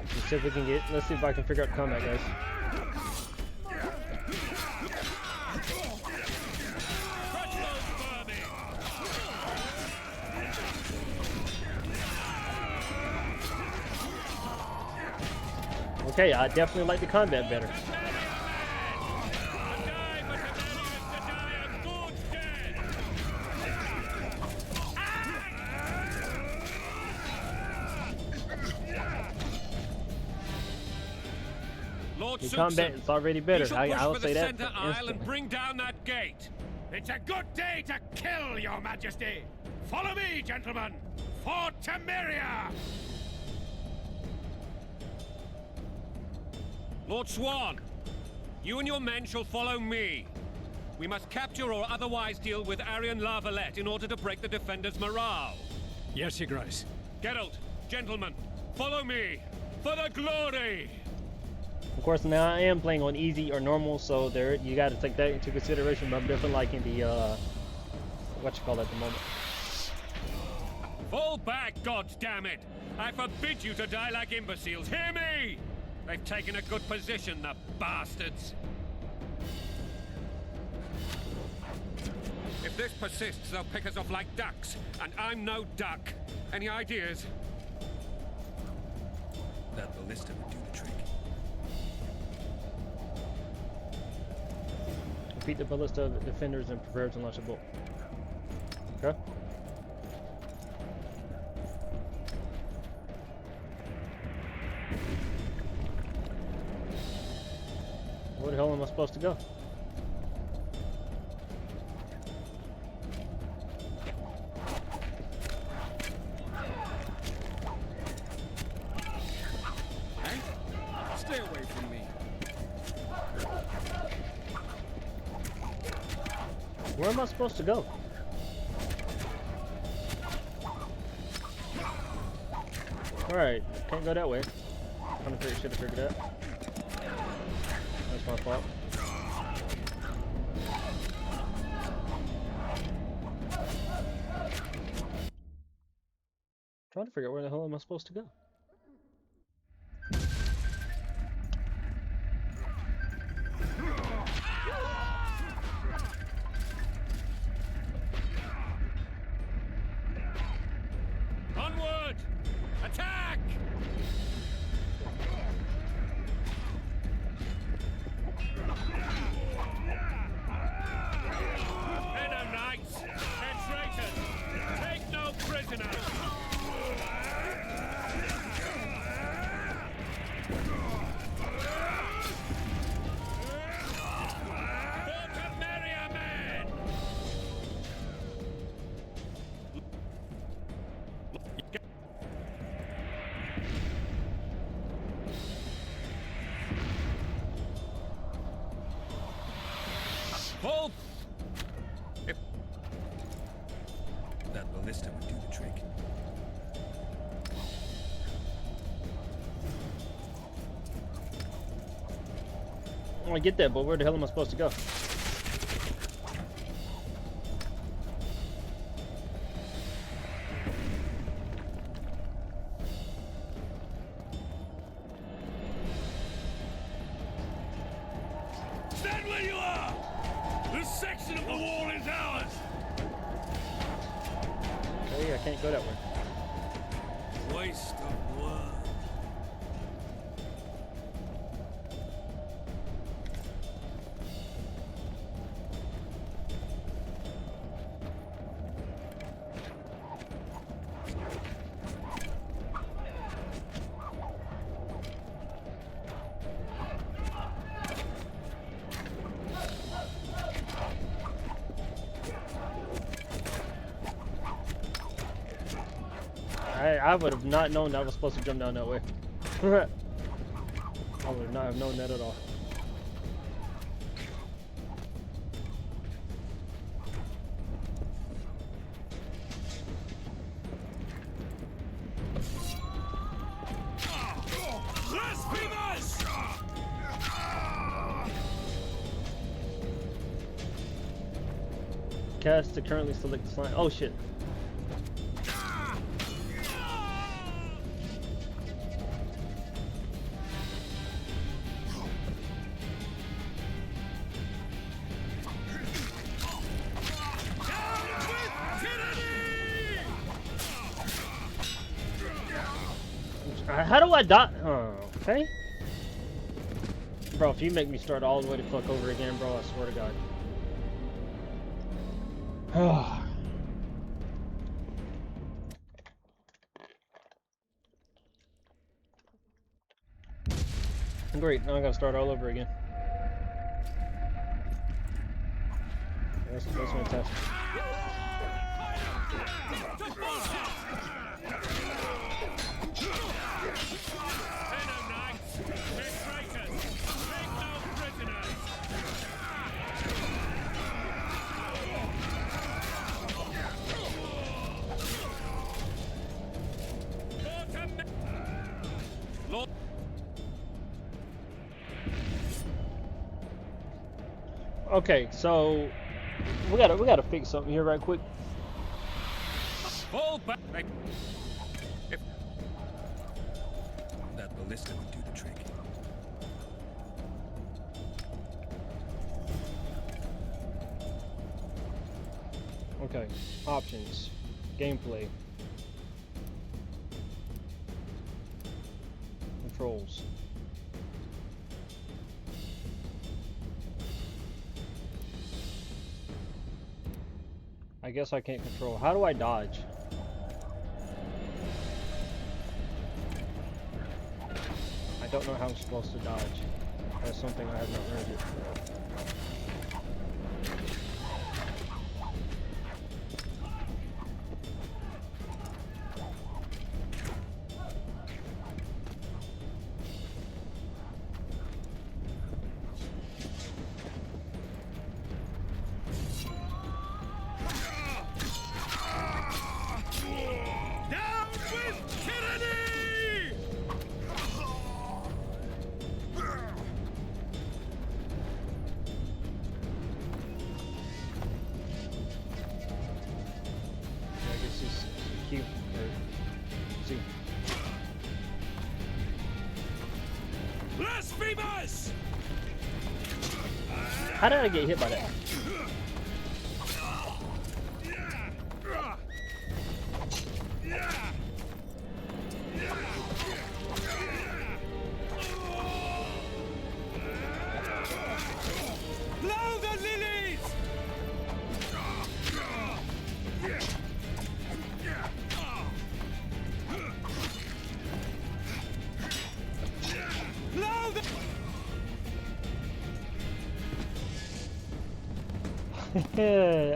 Let's see if we can get. Let's see if I can figure out combat, guys. Okay, I definitely like the combat better. Lord The combat is already better. I'll say that center aisle and instantly. bring down that gate. It's a good day to kill, your majesty! Follow me, gentlemen! For Temeria! Lord Swan, you and your men shall follow me. We must capture or otherwise deal with Aryan La Valette in order to break the defenders' morale. Yes, Your Grace. Geralt, gentlemen, follow me for the glory! Of course, now I am playing on easy or normal, so there you got to take that into consideration. But I'm definitely liking the what you call it at the moment. Fall back, goddammit! I forbid you to die like imbeciles. Hear me! They've taken a good position, the bastards. If this persists, they'll pick us off like ducks, and I'm no duck. Any ideas? That ballista would do the trick. Defeat the ballista defenders and prepare to launch a bolt. Okay. Where the hell am I supposed to go? Hey, stay away from me. Where am I supposed to go? Alright, can't go that way. Should have figured it out. That's my fault. Trying to figure out where the hell am I supposed to go. Onward! Attack! Venom Knights! And traitors! Take no prisoners! Pull! If that ballista would do the trick. I get that, but where the hell am I supposed to go? Stand where you are! This section of the wall is ours! Hey, I can't go that way. Waste of words. I would have not known that I was supposed to jump down that way. I would not have known that at all. Blasphemous! Cast to currently select the slime. Oh shit. How do I die? Oh, okay. Bro, if you make me start all the way to fuck over again, bro, I swear to God. Great, now I gotta start all over again. That's fantastic. Okay, so we gotta fix something here right quick. Fall back. If That ballista would do the trick. Okay, options, gameplay, controls. I guess I can't control. How do I dodge? I don't know how I'm supposed to dodge. That's something I have not learned yet. Down with tyranny! I guess it's Q or Z. Blasphemers! How did I get hit by that? Blow the lilies! Blow the...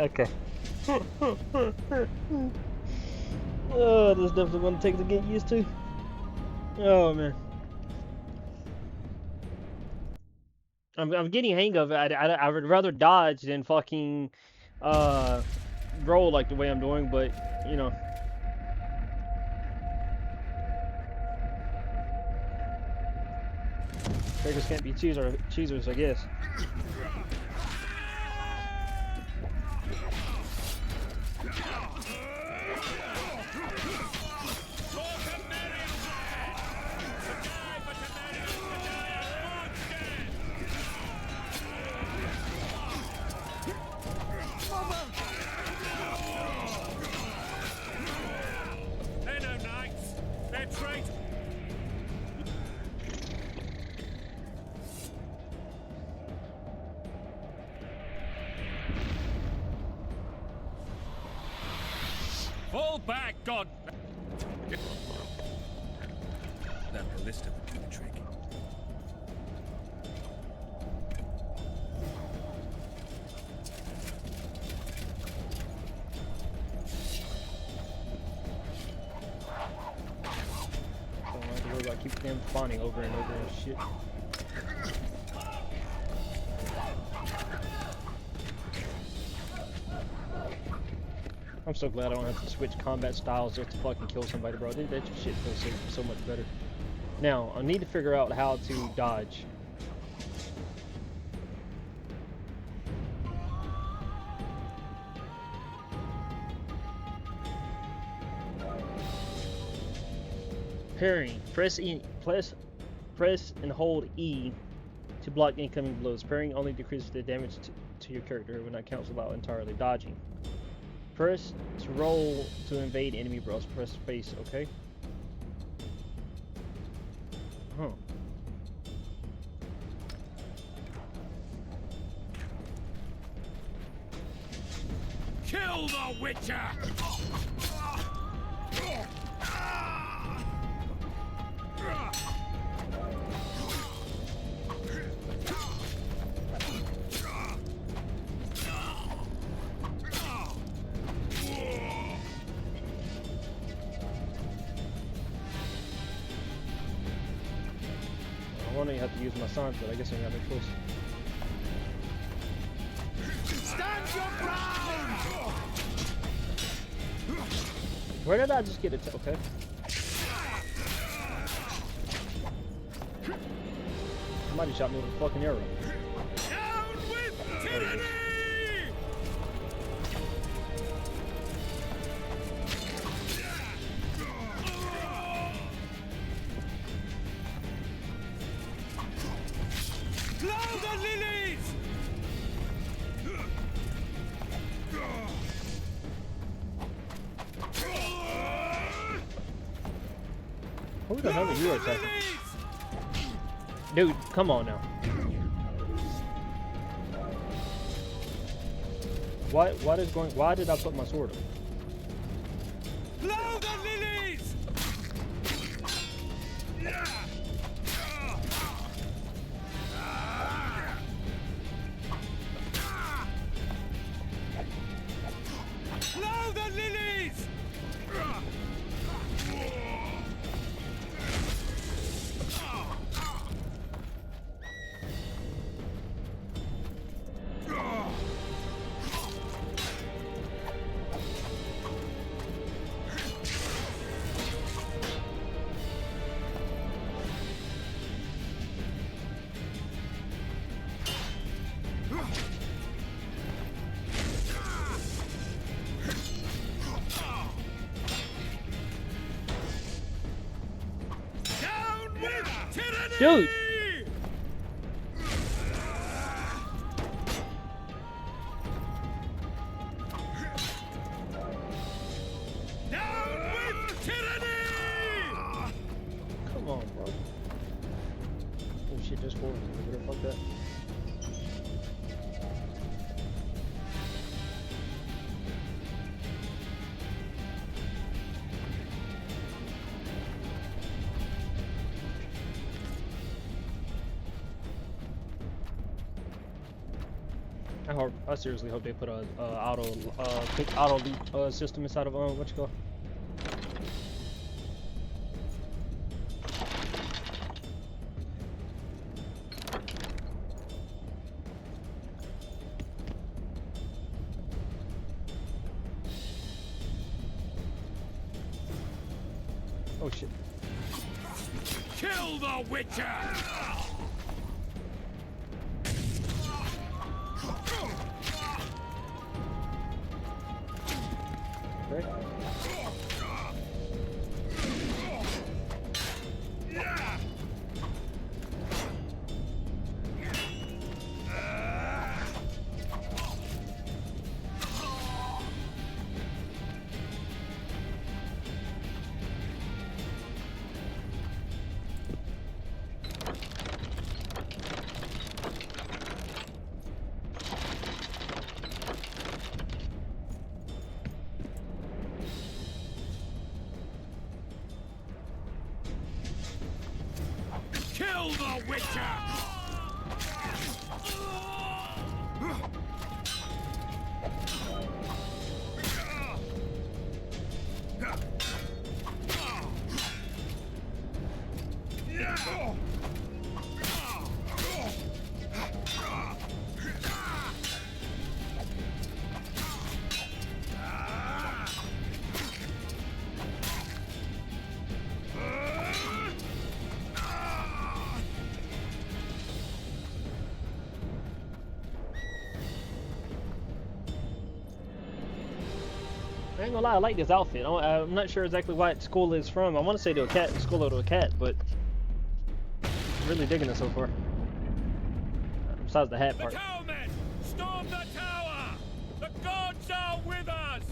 Okay. Oh, this is definitely going to take to get used to. Oh man, I'm getting hang of it. I would rather dodge than fucking roll like the way I'm doing, but you know. Beggars can't be choosers, I guess. They're no knights. They're traitors. fall back, God. That ballista would do the trick. Don't have to worry about keep them spawning over and over and shit. I'm so glad I don't have to switch combat styles just to fucking kill somebody, bro. That shit feels so much better. Now, I need to figure out how to dodge. Parrying. Press and hold E to block incoming blows. Parrying only decreases the damage to your character. It will not cancel out entirely. Dodging. Press to roll to invade enemy bros. Press space, okay? Huh. Kill the Witcher! I wonder you have to use my signs, but I guess I ain't got no choice. Stand your ground! Where did I just get it? Okay. Somebody shot me with a fucking arrow. Down with Cloud and lilies! Who the hell are you attacking? Dude, come on now. Why did I put my sword up? Cloud and lilies! Cloud and lilies! Dude! Come on, bro. Oh shit, just forward. Fuck that. I seriously hope they put a quick auto loot system inside of what you call. Oh shit. Kill the Witcher! Right. Kill the Witcher! I ain't gonna lie, I like this outfit. I'm not sure exactly what school it's from. I want to say to a cat, school to a cat, but I'm really digging it so far. Besides the hat part. The Towermen! Storm the tower! The gods are with us!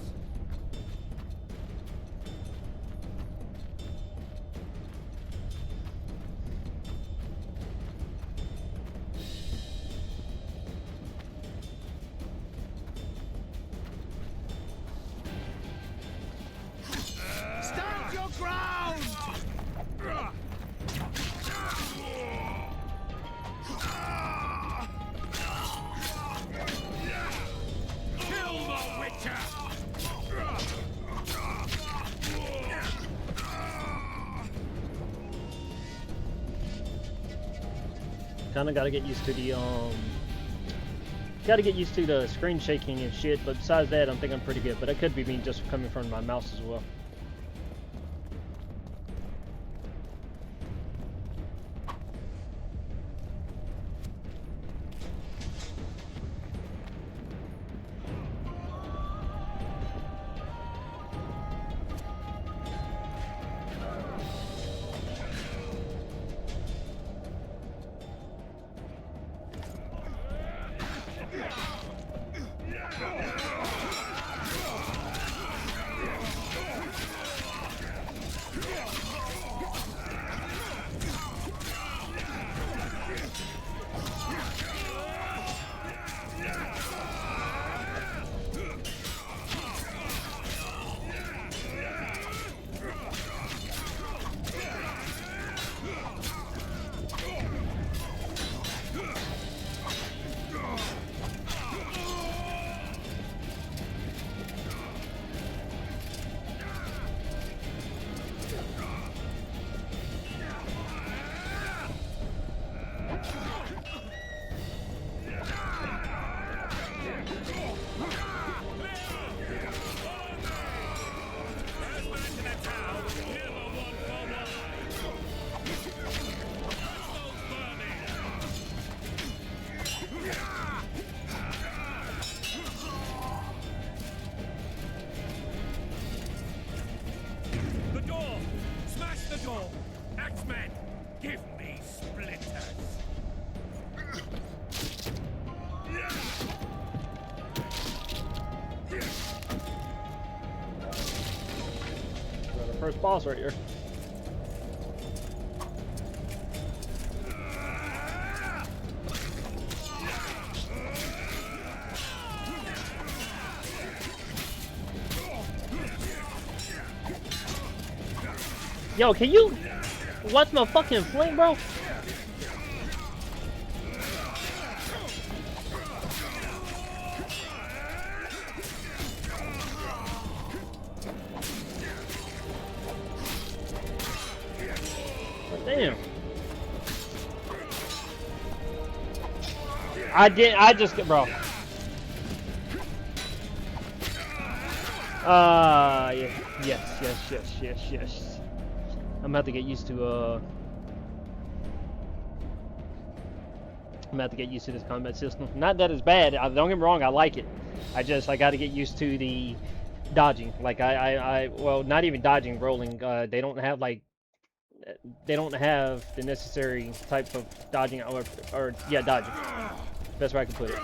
Stand your ground! Kill the Witcher! Kinda gotta get used to the gotta get used to the screen shaking and shit, but besides that I think I'm pretty good, but it could be me just coming from my mouse as well. first boss right here. Yo, can you watch my fucking flank, bro? Damn. I just get, bro. Yes. I'm about to get used to, I'm about to get used to this combat system. Not that it's bad, don't get me wrong, I like it. I gotta get used to the dodging. Like, well, not even dodging, rolling. They don't have, like, they don't have the necessary type of dodging, or yeah, dodging. Best way I can put it.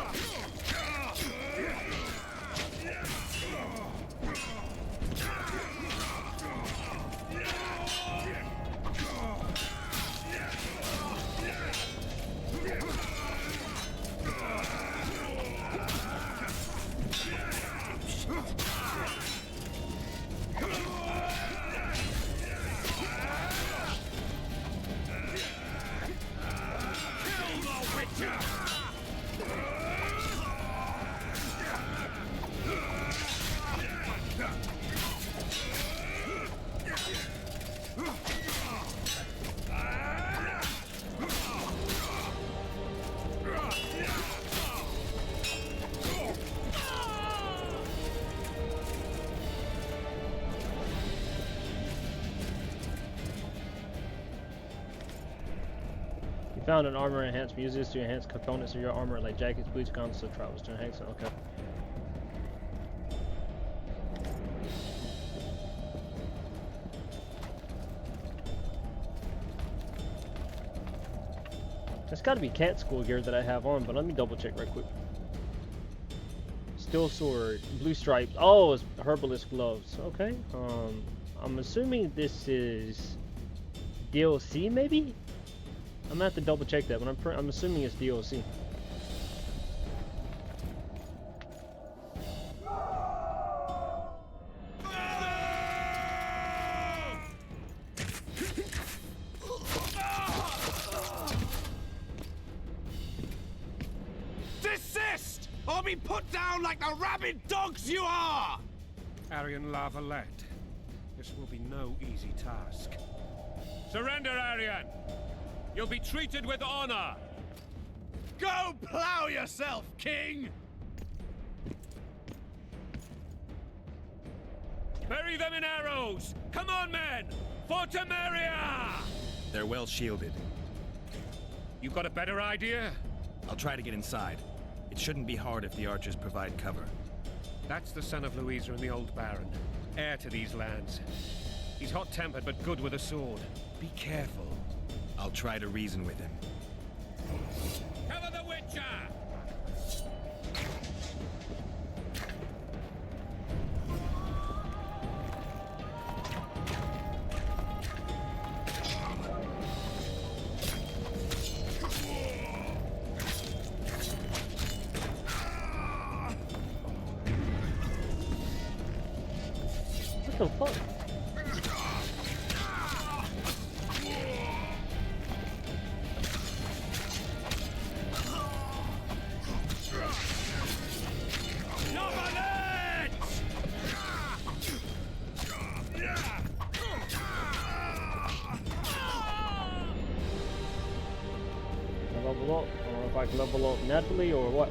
Found an armor enhancement. Use this to enhance components of your armor like jackets, boots, guns, and trousers to enhance it. Okay. That's got to be cat school gear that I have on, but let me double check right quick. Steel sword, blue stripes. Oh, it's herbalist gloves. Okay. I'm assuming this is DLC, maybe. I'm gonna have to double check that, but I'm assuming it's DLC. Desist, or be put down like the rabid dogs you are! Aryan La Valette, this will be no easy task. Surrender, Aryan! You'll be treated with honor! Go plow yourself, King! Bury them in arrows! Come on, men! For Temeria! They're well shielded. You got a better idea? I'll try to get inside. It shouldn't be hard if the archers provide cover. That's the son of Louisa and the old Baron, heir to these lands. He's hot-tempered but good with a sword. Be careful. I'll try to reason with him. Cover the Witcher! What the fuck? Level up. I don't know if I can level up naturally or what.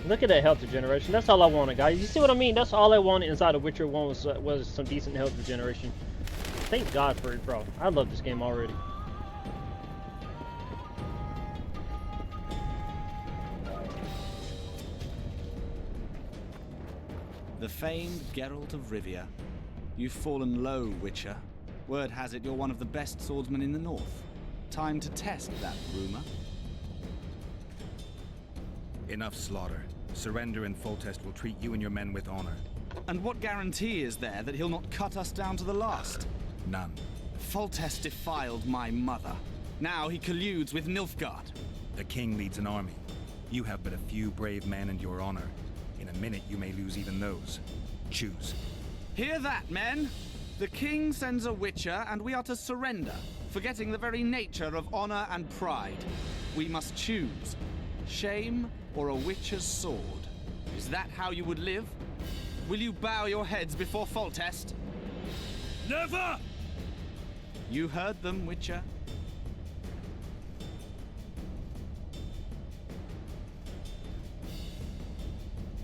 Look at that health regeneration. That's all I wanted, guys. You see what I mean? That's all I wanted inside of Witcher 1 was some decent health regeneration. Thank God for it, bro. I love this game already. The famed Geralt of Rivia. You've fallen low, Witcher. Word has it you're one of the best swordsmen in the north. Time to test that rumor. Enough slaughter. Surrender and Foltest will treat you and your men with honor. And what guarantee is there that he'll not cut us down to the last? None. Foltest defiled my mother. Now he colludes with Nilfgaard. The king leads an army. You have but a few brave men and your honor. In a minute you may lose even those. Choose. Hear that, men? The king sends a witcher and we are to surrender, forgetting the very nature of honor and pride. We must choose. Shame or a witcher's sword? Is that how you would live? Will you bow your heads before Foltest? Never! You heard them, Witcher.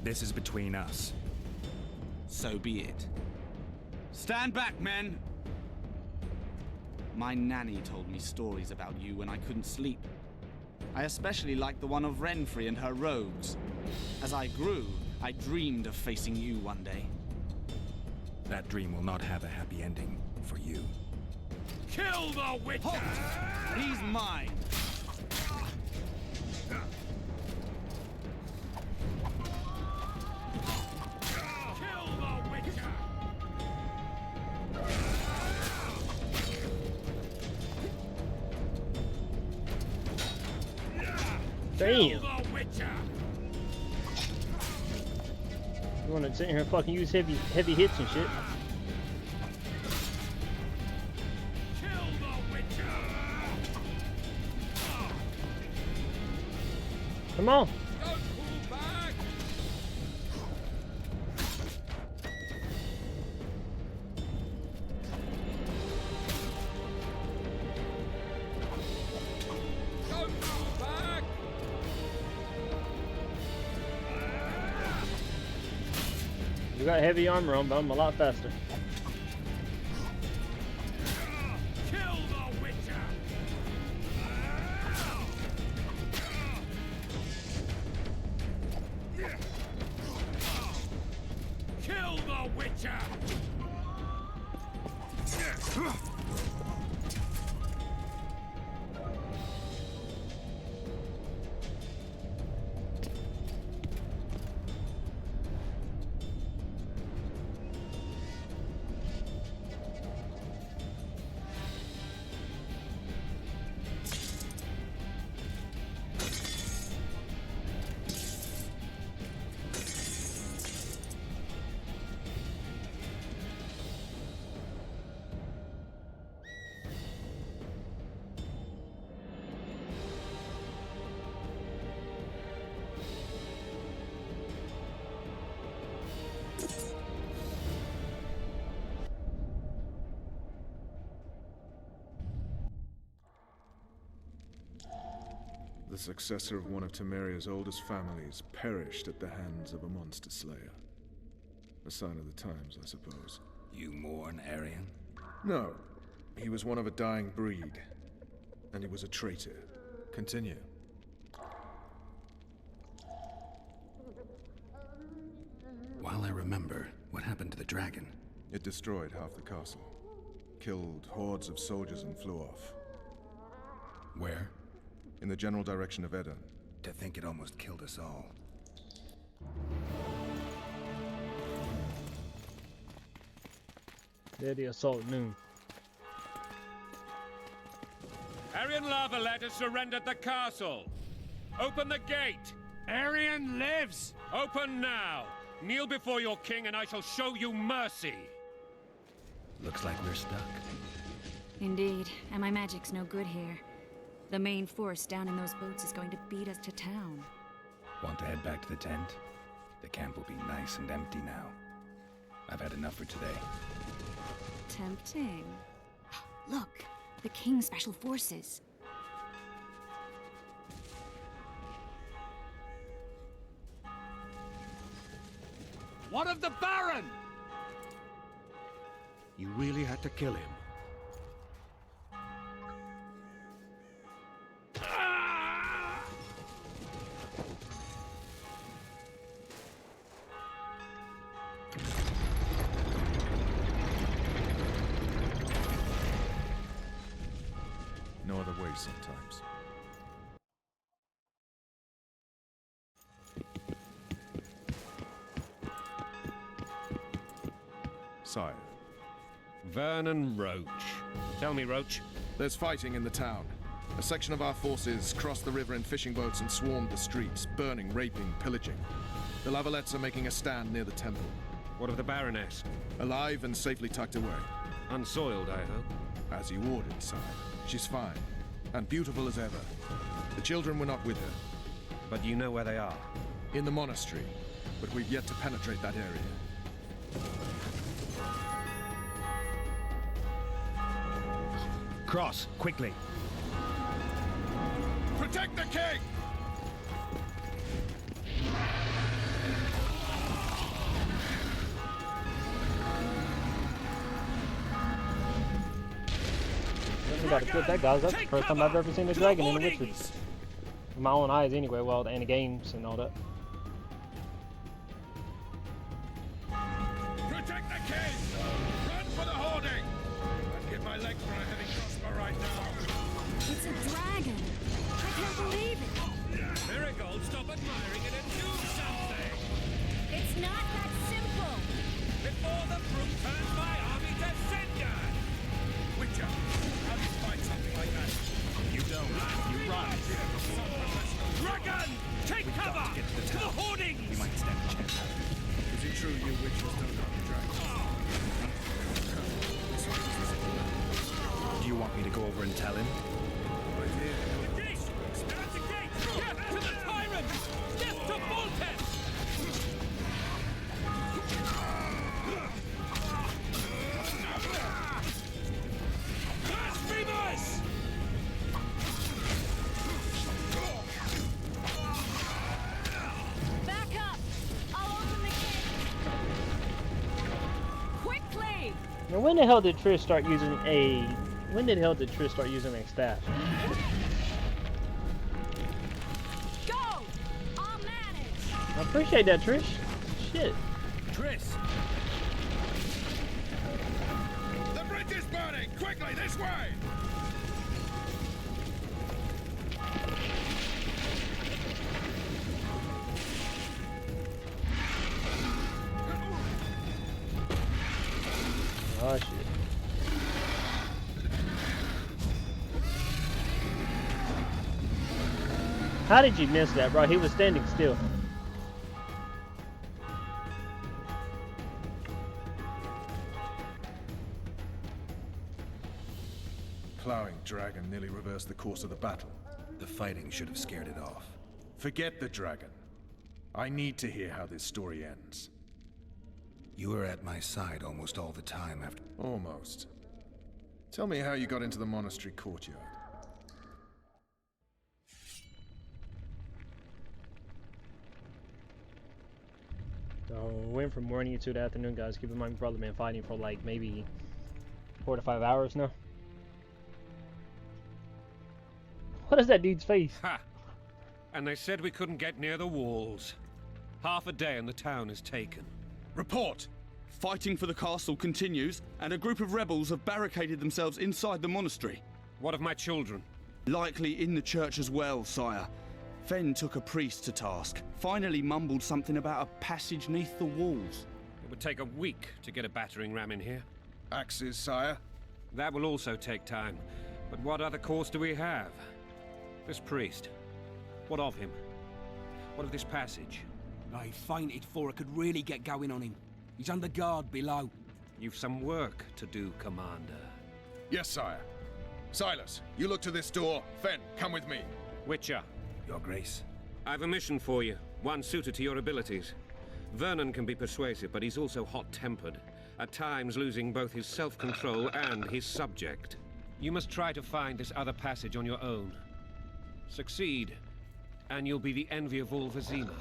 This is between us. So be it. Stand back, men! My nanny told me stories about you when I couldn't sleep. I especially liked the one of Renfri and her rogues. As I grew, I dreamed of facing you one day. That dream will not have a happy ending for you. Kill the Witcher! Halt! He's mine! Kill the Witcher! Damn! Kill the Witcher! You wanna sit here and fucking use heavy hits and shit? Kill the Witcher! Come on! Don't pull back! Don't pull back! You got heavy armor on, but I'm a lot faster. Kill the Witcher! Kill the Witcher! The successor of one of Temeria's oldest families perished at the hands of a monster slayer. A sign of the times, I suppose. You mourn Arian? No. He was one of a dying breed. And he was a traitor. Continue. While I remember, what happened to the dragon? It destroyed half the castle. Killed hordes of soldiers and flew off. Where? In the general direction of Edda. To think it almost killed us all. There the assault at noon. Arian Lavalet has surrendered the castle. Open the gate. Arian lives! Open now. Kneel before your king and I shall show you mercy. Looks like we're stuck. Indeed, and my magic's no good here. The main force down in those boats is going to beat us to town. Want to head back to the tent? The camp will be nice and empty now. I've had enough for today. Tempting. Look, the King's Special Forces. What of the Baron? You really had to kill him. ways sometimes. Sire. Vernon Roach. Tell me, Roach. There's fighting in the town. A section of our forces crossed the river in fishing boats and swarmed the streets, burning, raping, pillaging. The Lavalettes are making a stand near the temple. What of the Baroness? Alive and safely tucked away. Unsoiled, I hope. As you ordered, sire. She's fine, and beautiful as ever. The children were not with her. But you know where they are? In the monastery, but we've yet to penetrate that area. Cross, quickly. Protect the king! We gotta quit that, guys. That's the first time I've ever seen a dragon in The Witcher. With my own eyes, anyway. Well, and the games and all that. Protect the king! Run for the hoarding! I'd give my leg for a heavy crossbow right now. It's a dragon. I can't believe it. Marigold, stop admiring it and do something! It's not that simple. Before the brute turns my army to cinder! Witcher, how do you fight something like that? You don't. You run. Dragon! Take cover! To the hoardings! We might stand a chance. Is it true you witches don't know the dragons? Do you want me to go over and tell him? The gate! Stand the gate! Death to the tyrant! Death to Voltes! Blasphemers! Back up. I'll open the gate. Quickly. Now, when the hell did Trish start using a? When the hell did Trish start using a staff? Go. I'll manage. I appreciate that, Trish. Shit. Triss! The bridge is burning! Quickly, this way! Oh shit. How did you miss that, bro? He was standing still. Plowing dragon nearly reversed the course of the battle. The fighting should have scared it off. Forget the dragon. I need to hear how this story ends. You were at my side almost all the time after... Almost. Tell me how you got into the monastery courtyard. So went from morning to the afternoon, guys. Keep in mind, we've probably been fighting for like maybe 4 to 5 hours now. What is that dude's face? Ha! And they said we couldn't get near the walls. Half a day and the town is taken. Report! Fighting for the castle continues, and a group of rebels have barricaded themselves inside the monastery. What of my children? Likely in the church as well, sire. Fen took a priest to task, finally mumbled something about a passage neath the walls. It would take a week to get a battering ram in here. Axes, sire? That will also take time. But what other course do we have? This priest. What of him? What of this passage? I fainted before I could really get going on him. He's under guard below. You've some work to do, Commander. Yes, sire. Silas, you look to this door. Fen, come with me. Witcher. Your Grace. I've a mission for you, one suited to your abilities. Vernon can be persuasive, but he's also hot-tempered, at times losing both his self-control and his subject. You must try to find this other passage on your own. Succeed, and you'll be the envy of all Vizima.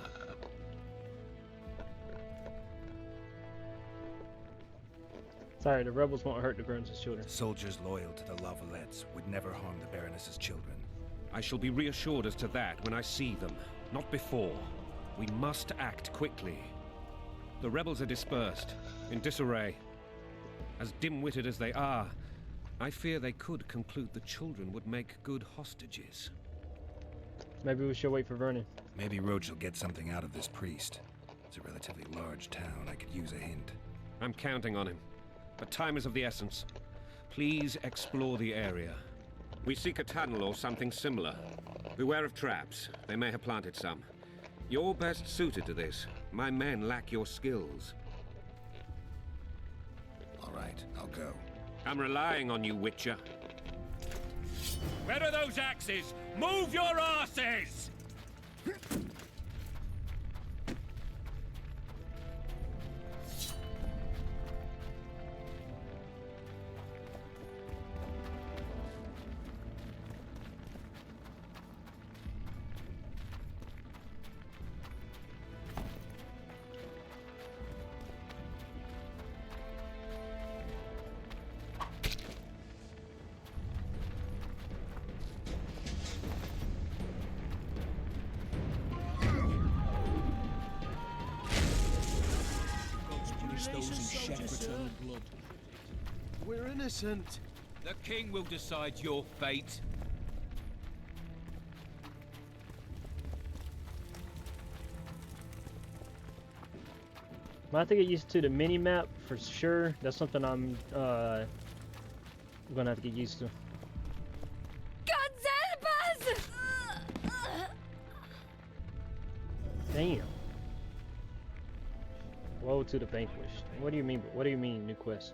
Sorry, the rebels won't hurt the Burns' children. Soldiers loyal to the Lavalettes would never harm the Baroness's children. I shall be reassured as to that when I see them, not before. We must act quickly. The rebels are dispersed, in disarray. As dim-witted as they are, I fear they could conclude the children would make good hostages. Maybe we should wait for Vernon. Maybe Roach will get something out of this priest. It's a relatively large town. I could use a hint. I'm counting on him. But time is of the essence. Please explore the area. We seek a tunnel or something similar. Beware of traps. They may have planted some. You're best suited to this. My men lack your skills. All right, I'll go. I'm relying on you, Witcher. Where are those axes? Move your asses! Those who shed fraternal blood. We're innocent. The king will decide your fate. Might have to get used to the mini map for sure. That's something I'm gonna have to get used to. God help us! Damn. Woe to the vanquished. What do you mean? What do you mean, new quest?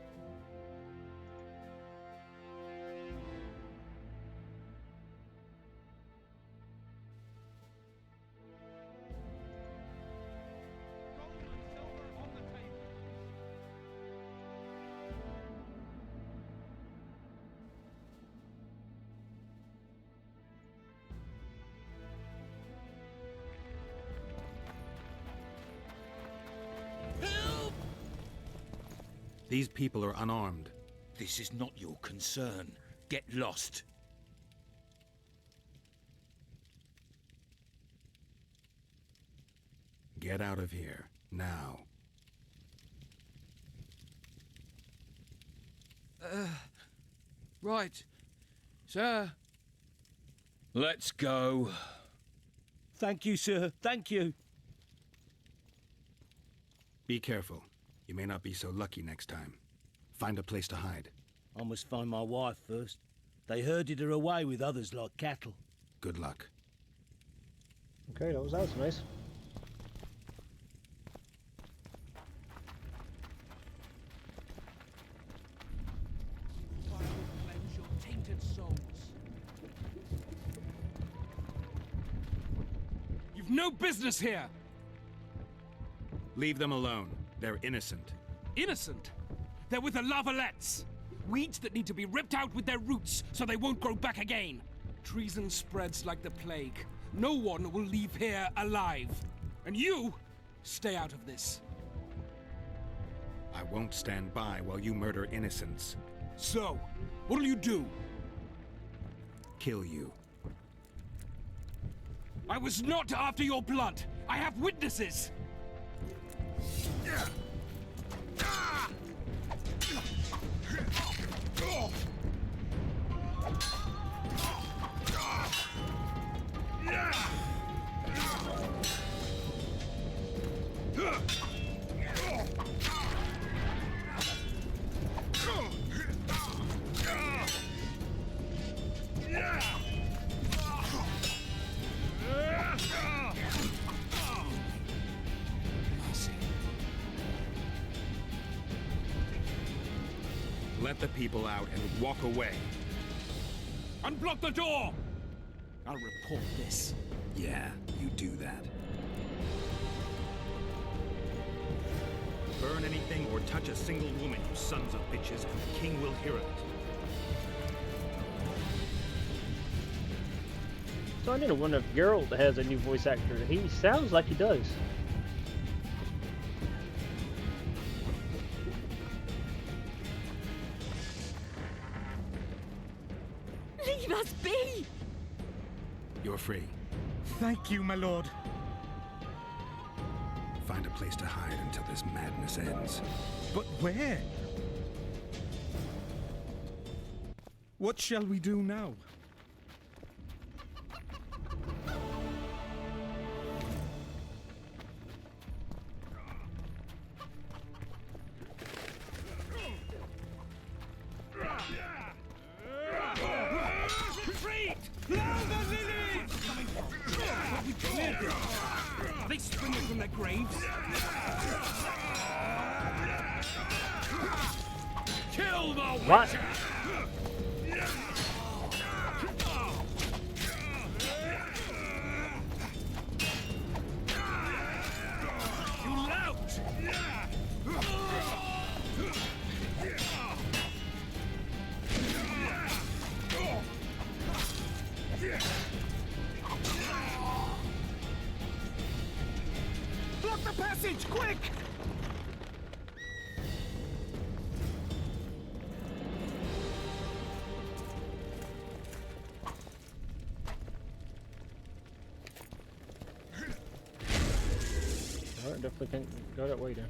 These people are unarmed. This is not your concern. Get lost. Get out of here, now. Right. Sir. Let's go. Thank you, sir. Thank you. Be careful. You may not be so lucky next time. Find a place to hide. I must find my wife first. They herded her away with others like cattle. Good luck. Okay, that was nice. Fire will cleanse your tainted souls. You've no business here! Leave them alone. They're innocent. Innocent? They're with the Lavalettes. Weeds that need to be ripped out with their roots so they won't grow back again. Treason spreads like the plague. No one will leave here alive. And you, stay out of this. I won't stand by while you murder innocents. So, what'll you do? Kill you. I was not after your blood. I have witnesses. Let the people out and walk away. Unblock the door! I'll report this. Yeah, you do that. Burn anything or touch a single woman, you sons of bitches, and the king will hear of it. So I need to wonder if Geralt has a new voice actor. He sounds like he does. Leave us be! You're free. Thank you, my lord. Find a place to hide until this madness ends. But where? What shall we do now? Retreat! Now the lilies! Have we cleared them? Are they springing from their graves? Kill the What? Witcher! You lout! Block the passage, quick! Alright, definitely can't go that way then.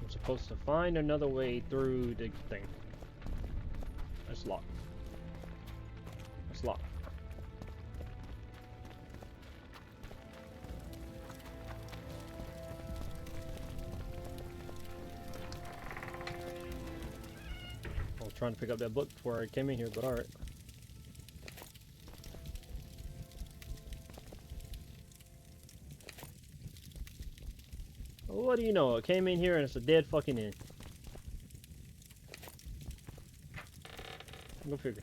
I'm supposed to find another way through the thing. It's locked. It's locked. I was trying to pick up that book before I came in here, but alright. What do you know? I came in here and it's a dead fucking end. Go figure.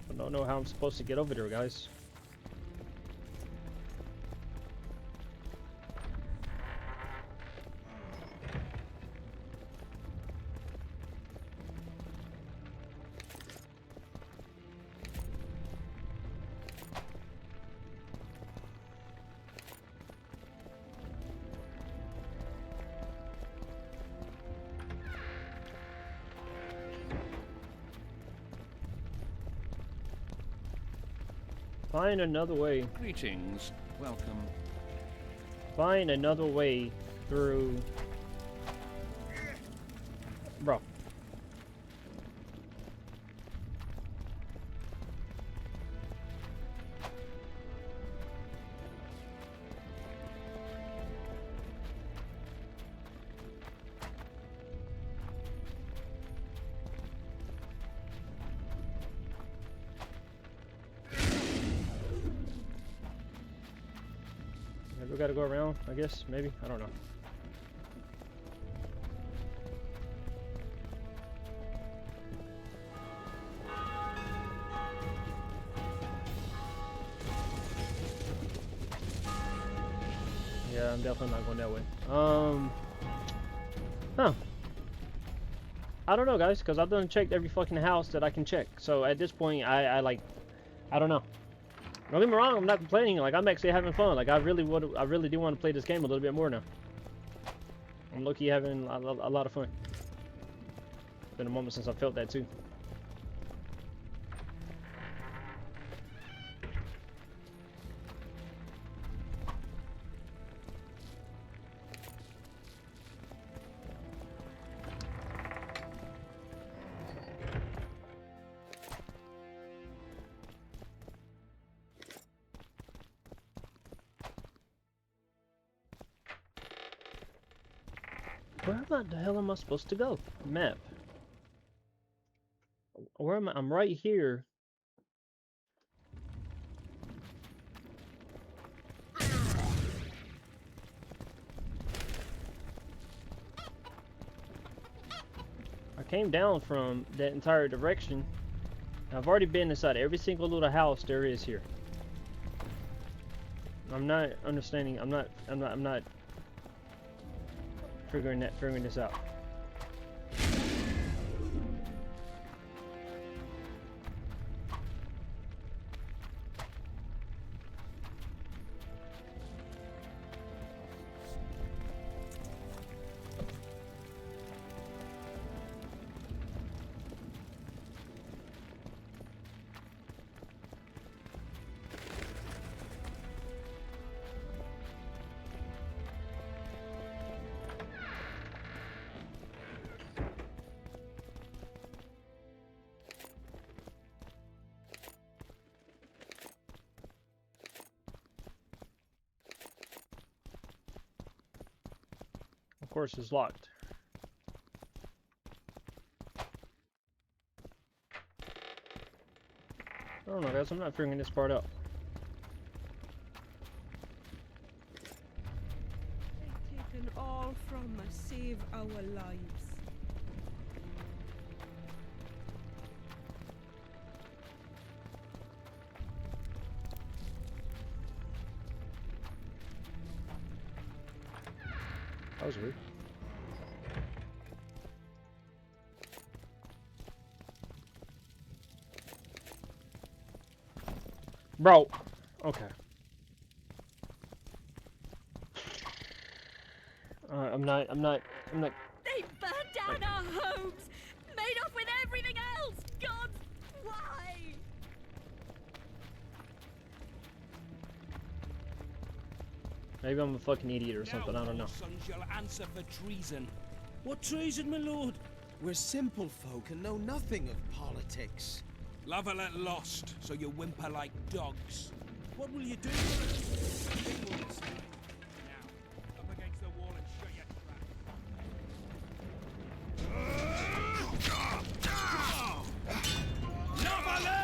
I don't know how I'm supposed to get over there, guys. Find another way. Greetings. Welcome. Find another way through. Bro. We gotta go around, I guess, maybe? I don't know. Yeah, I'm definitely not going that way. Huh. I don't know, guys, because I've done checked every fucking house that I can check. So at this point, I don't know. Don't get me wrong, I'm not complaining. Like, I'm actually having fun. Like, I really do want to play this game a little bit more now. I'm low-key having a lot of fun. It's been a moment since I felt that too. Where the hell am I supposed to go? Map. Where am I? I'm right here. I came down from that entire direction. I've already been inside every single little house there is here. I'm not understanding. I'm not figuring this out. Of course, it's locked. I don't know, guys. I'm not figuring this part out. They've taken all from us, save our lives. That was weird. Bro. Okay. I'm not. They burned down our homes, made off with everything else. God, why? Maybe I'm a fucking idiot or something. I don't know. Son shall answer for treason. What treason, my lord? We're simple folk and know nothing of politics. Lavalette lost, so you whimper like dogs. What will you do? They will decide. Now, up against the wall and shut your trap. Lavalette!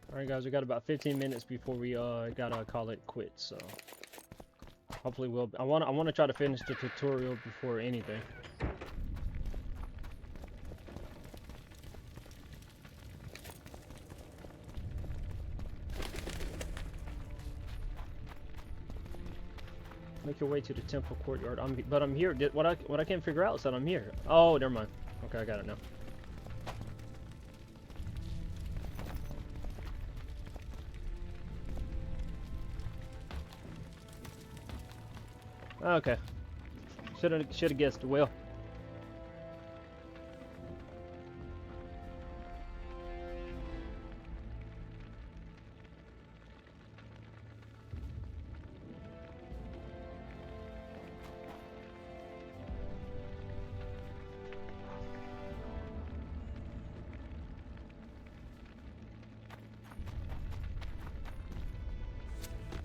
Alright guys, we got about 15 minutes before we gotta call it quits, so hopefully we'll I wanna try to finish the tutorial before anything. Make your way to the temple courtyard. But I'm here. What I can't figure out is that I'm here. Oh, never mind. Okay, I got it now. Okay. Should have guessed. Well.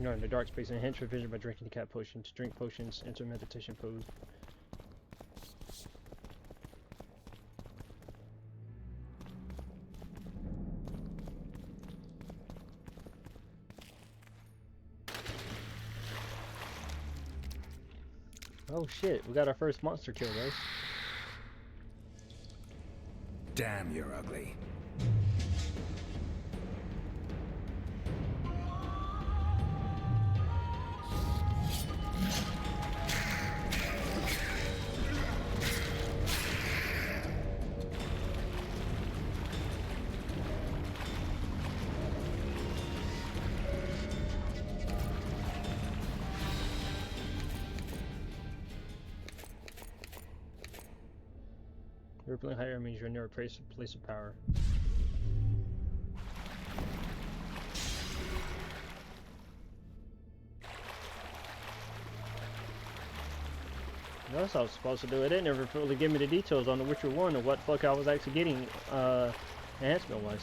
You're in the dark space and enhance your vision by drinking the cat potion. To drink potions, enter meditation pose. Oh shit, we got our first monster kill, guys. Damn, you're ugly. Rippling higher means you're near a place of power. That's how I was supposed to do it. They never fully give me the details on The Witcher 1 and what the fuck I was actually getting enhancement-wise.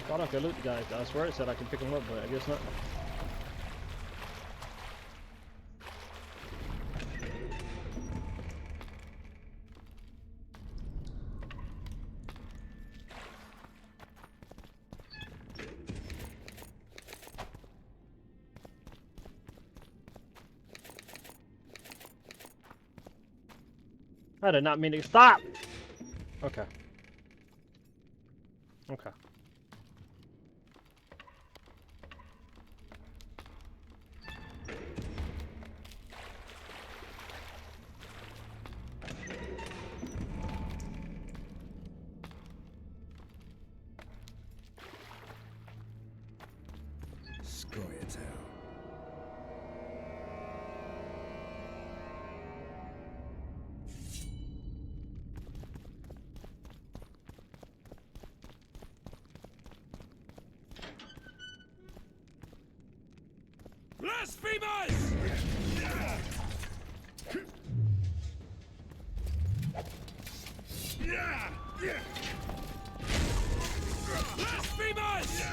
Thought I could loot the guys. I swear it said I could pick them up, but I guess not. I did not mean to stop! Okay. Okay. Scoia'tael. Blasphemers! Blasphemers!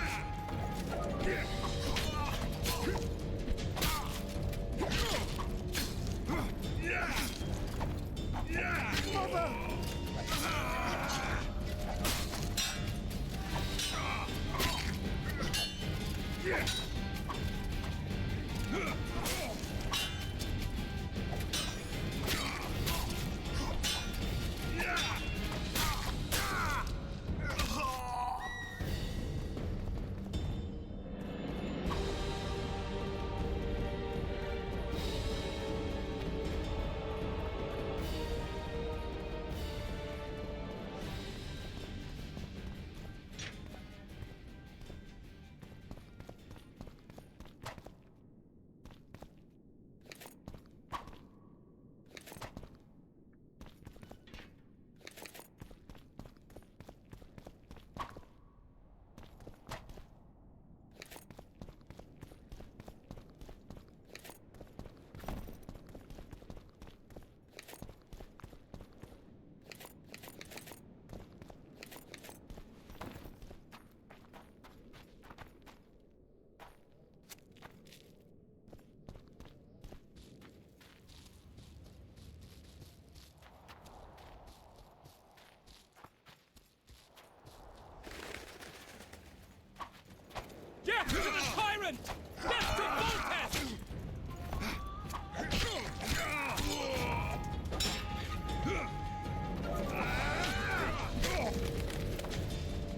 Death to the tyrant! Death to Voltes!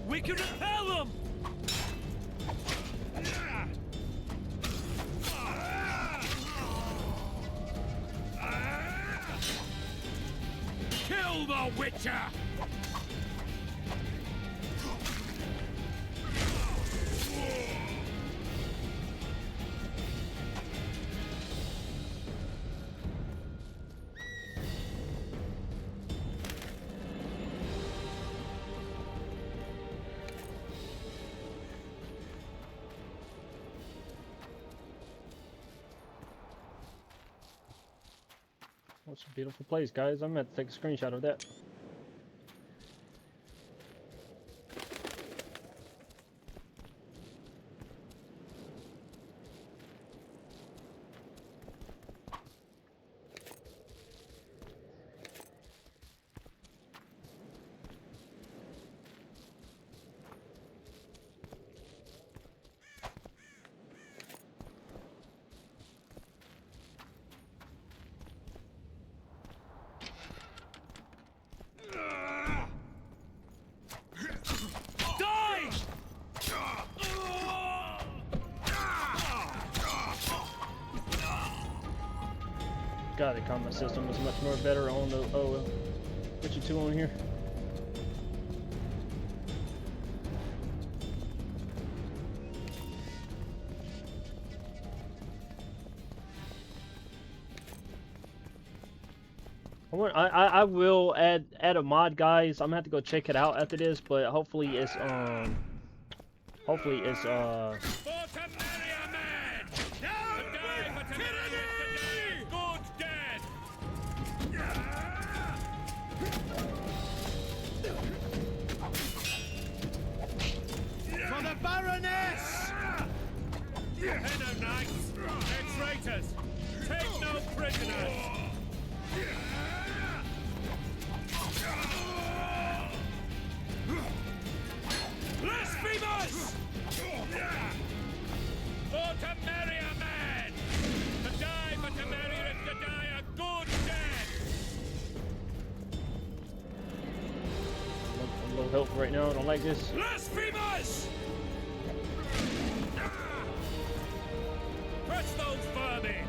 We can repel them! Kill the Witcher! What's a beautiful place, guys. I'm going to take a screenshot of that. God, the combat system was much more better on the Witcher 2 on here. I will add a mod, guys. I'm gonna have to go check it out after this, but hopefully it's For the Baroness! Henno Knights! They're traitors! Take no prisoners! Blasphemers! For to marry a man! To die but to marry is to die a good death! I'm low health right now. I don't like this. Blasphemers! Press those vermin!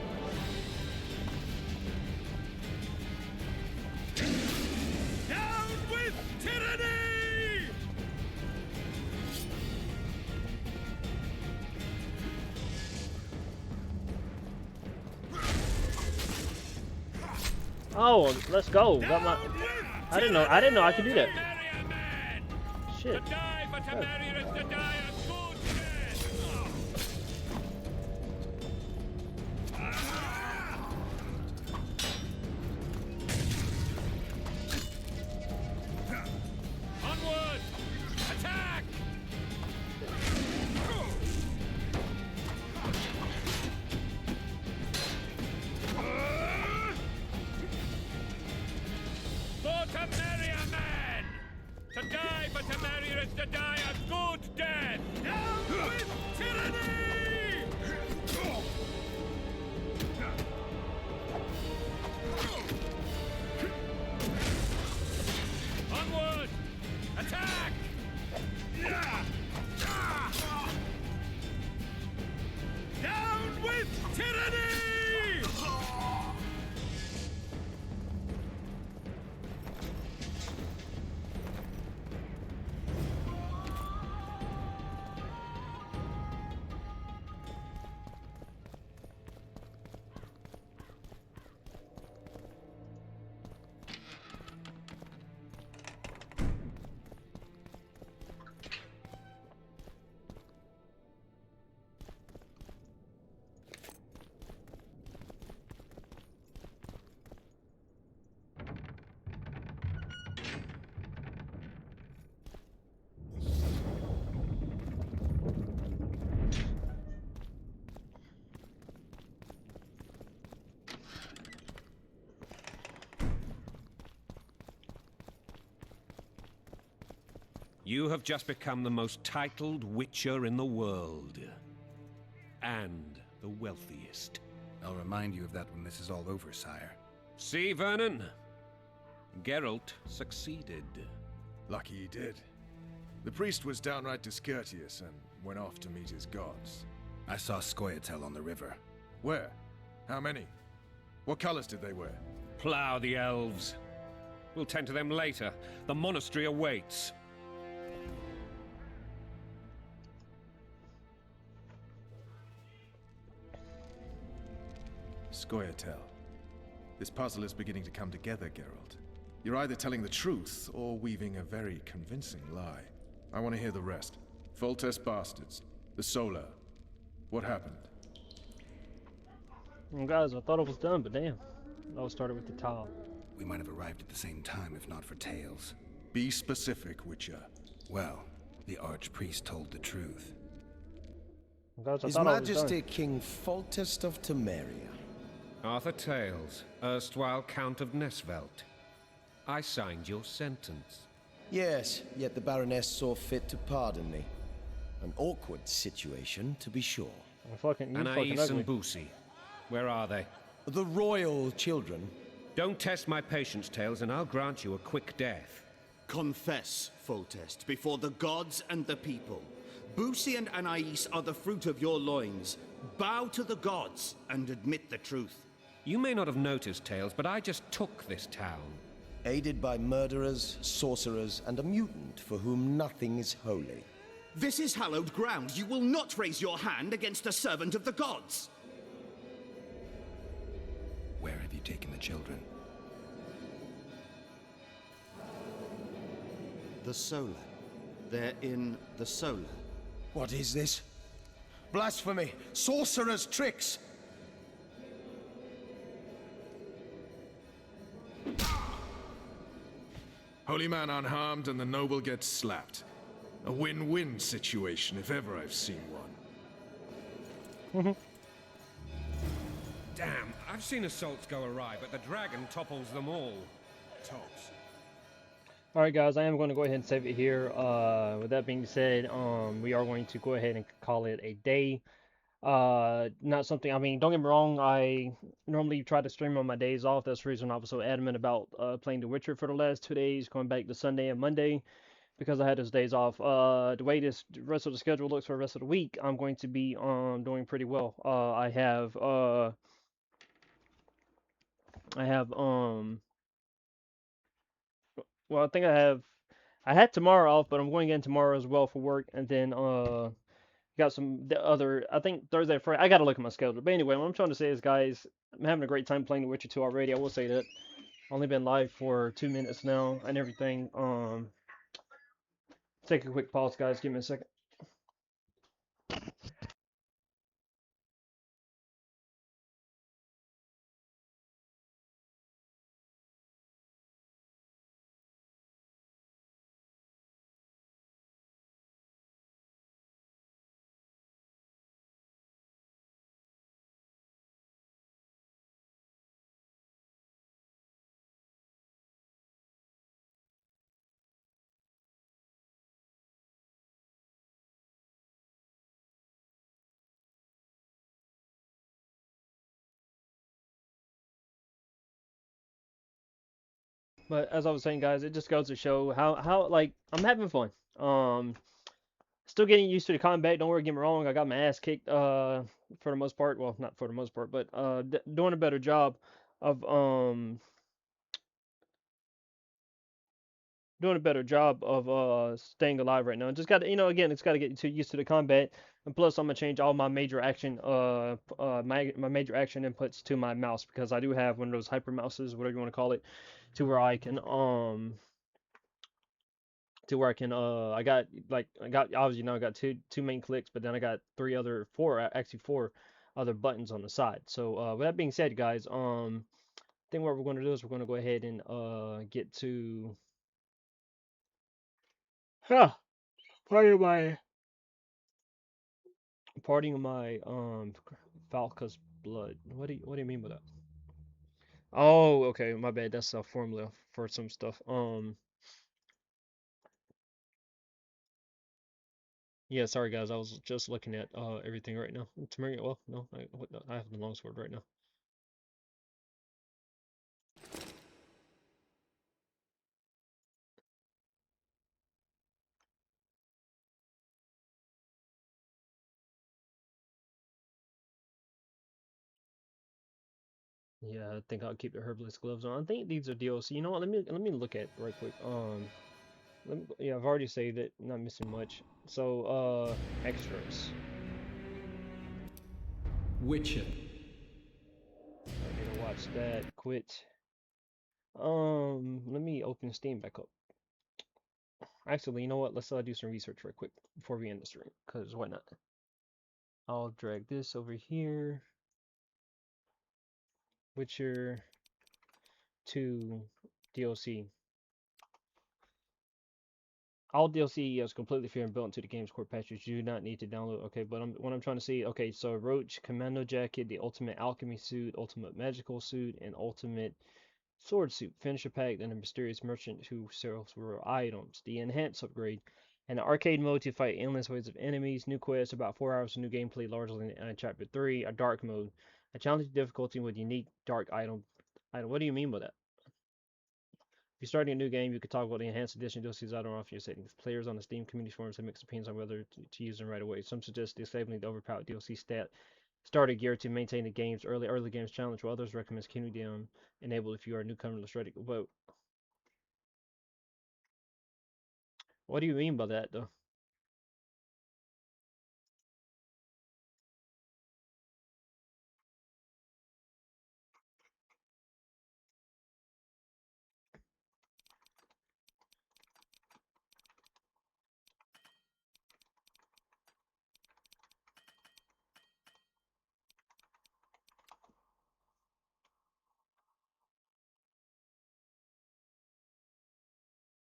Down with tyranny! Oh, let's go. Got my. I didn't know I could do that. Shit. Onward! Attack! For to marry a man! To die but to marry is to die a good death! Down with tyranny! Onward! Attack! Down with tyranny! You have just become the most titled Witcher in the world. And the wealthiest. I'll remind you of that when this is all over, sire. See, Vernon? Geralt succeeded. Lucky he did. The priest was downright discourteous and went off to meet his gods. I saw Scoia'tael on the river. Where? How many? What colors did they wear? Plough the elves. We'll tend to them later. The monastery awaits. Scoia'tael. This puzzle is beginning to come together, Geralt. You're either telling the truth or weaving a very convincing lie. I want to hear the rest. Foltest bastards. The Solar. What happened? Well, guys, I thought it was done, but damn. It all started with the tile. We might have arrived at the same time if not for Tails. Be specific, Witcher. Well, the Archpriest told the truth. Guys, His Majesty King Foltest of Temeria. Arthur Tails, erstwhile Count of Nesvelt. I signed your sentence. Yes, yet the Baroness saw fit to pardon me. An awkward situation, to be sure. Anais and Boussy, where are they? The royal children. Don't test my patience, Tails, and I'll grant you a quick death. Confess, Foltest, before the gods and the people. Boussy and Anais are the fruit of your loins. Bow to the gods and admit the truth. You may not have noticed, Tails, but I just took this town. Aided by murderers, sorcerers, and a mutant for whom nothing is holy. This is hallowed ground. You will not raise your hand against a servant of the gods. Where have you taken the children? The Solar. They're in the Solar. What is this? Blasphemy! Sorcerer's tricks! Holy man unharmed and the noble gets slapped. A win-win situation, if ever I've seen one. Damn, I've seen assaults go awry, but the dragon topples them all. Tops. Alright guys, I am going to go ahead and save it here. With that being said, we are going to go ahead and call it a day. Not something, I mean, don't get me wrong, I normally try to stream on my days off. That's the reason I was so adamant about playing The Witcher for the last 2 days, going back to Sunday and Monday, because I had those days off. The way the rest of the schedule looks for the rest of the week, I'm going to be doing pretty well. I have well, I think I had tomorrow off, but I'm going in tomorrow as well for work, and then got some other, I think Thursday, Friday. I gotta look at my schedule. But anyway, what I'm trying to say is, guys, I'm having a great time playing The Witcher 2 already. I will say that. Only been live for 2 minutes now and everything. Take a quick pause, guys. Give me a second. But as I was saying, guys, it just goes to show how like I'm having fun. Still getting used to the combat. Don't worry, get me wrong. I got my ass kicked for the most part. Well, not for the most part, but doing a better job of staying alive right now. Just got to, again, it's got to get too used to the combat. And plus, I'm gonna change all my major action my major action inputs to my mouse, because I do have one of those hyper mouses, whatever you want to call it, to where I can I got obviously, I got two main clicks, but then I got four other buttons on the side. So with that being said, guys, I think what we're going to do is we're going to go ahead and get to parting of my Falca's blood. What do you mean by that? Oh, okay, my bad. That's a formula for some stuff. Yeah, sorry guys, I was just looking at everything right now. Temeria, well, no, I have the longsword right now. Yeah, I think I'll keep the herbalist gloves on. I think these are DLC. You know what? Let me look at it right quick. Yeah, I've already saved it. Not missing much. So, extras. Witcher. I need to watch that. Quit. Let me open Steam back up. Actually, you know what? Let's do some research real quick before we end the stream. Cause why not? I'll drag this over here. Witcher 2 DLC. All DLC is completely free and built into the game's core patches. You do not need to download. Okay, but what I'm trying to see. Okay, so Roach Commando Jacket, the Ultimate Alchemy Suit, Ultimate Magical Suit, and Ultimate Sword Suit. Finisher Pack, and a Mysterious Merchant who sells rare items. The Enhanced upgrade. And the arcade mode to fight endless waves of enemies. New quests, about 4 hours of new gameplay, largely in Chapter 3. A dark mode. A challenging difficulty with unique dark item. What do you mean by that? If you're starting a new game, you could talk about the Enhanced Edition DLCs out off your settings. Players on the Steam community forums have mixed opinions on whether to use them right away. Some suggest disabling the overpowered DLC starter gear to maintain the game's early games challenge, while others recommend keeping them enabled if you are a newcomer to ready to vote. What do you mean by that, though?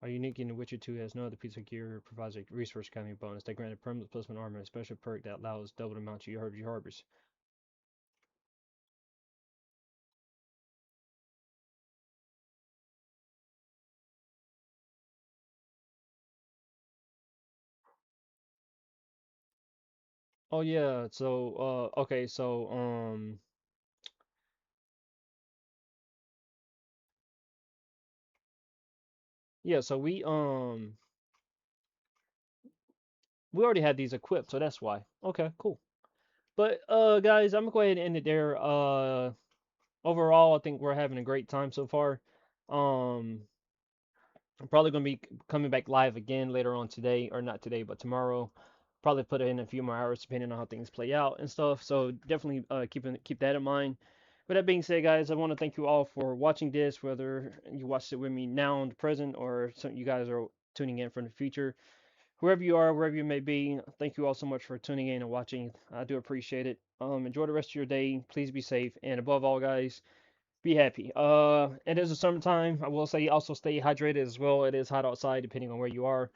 Are unique in The Witcher 2 has no other piece of gear provides a resource counting bonus that grants a permanent placement armor and a special perk that allows double the amount you harbors. Oh yeah, so okay, so yeah, so we already had these equipped, so that's why. Okay, cool. But guys, I'm gonna go ahead and end it there. Overall, I think we're having a great time so far. I'm probably gonna be coming back live again later on today, or not today, but tomorrow. Probably put in a few more hours depending on how things play out and stuff. So definitely keep that in mind. With that being said, guys, I want to thank you all for watching this, whether you watched it with me now in the present or some you guys are tuning in from the future. Whoever you are, wherever you may be, thank you all so much for tuning in and watching. I do appreciate it. Enjoy the rest of your day. Please be safe, and above all, guys, be happy. It is the summertime. I will say also stay hydrated as well. It is hot outside depending on where you are.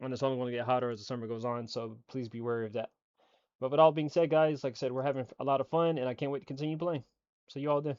And it's only going to get hotter as the summer goes on, so please be wary of that. But with all being said, guys, like I said, we're having a lot of fun, and I can't wait to continue playing. See you all then.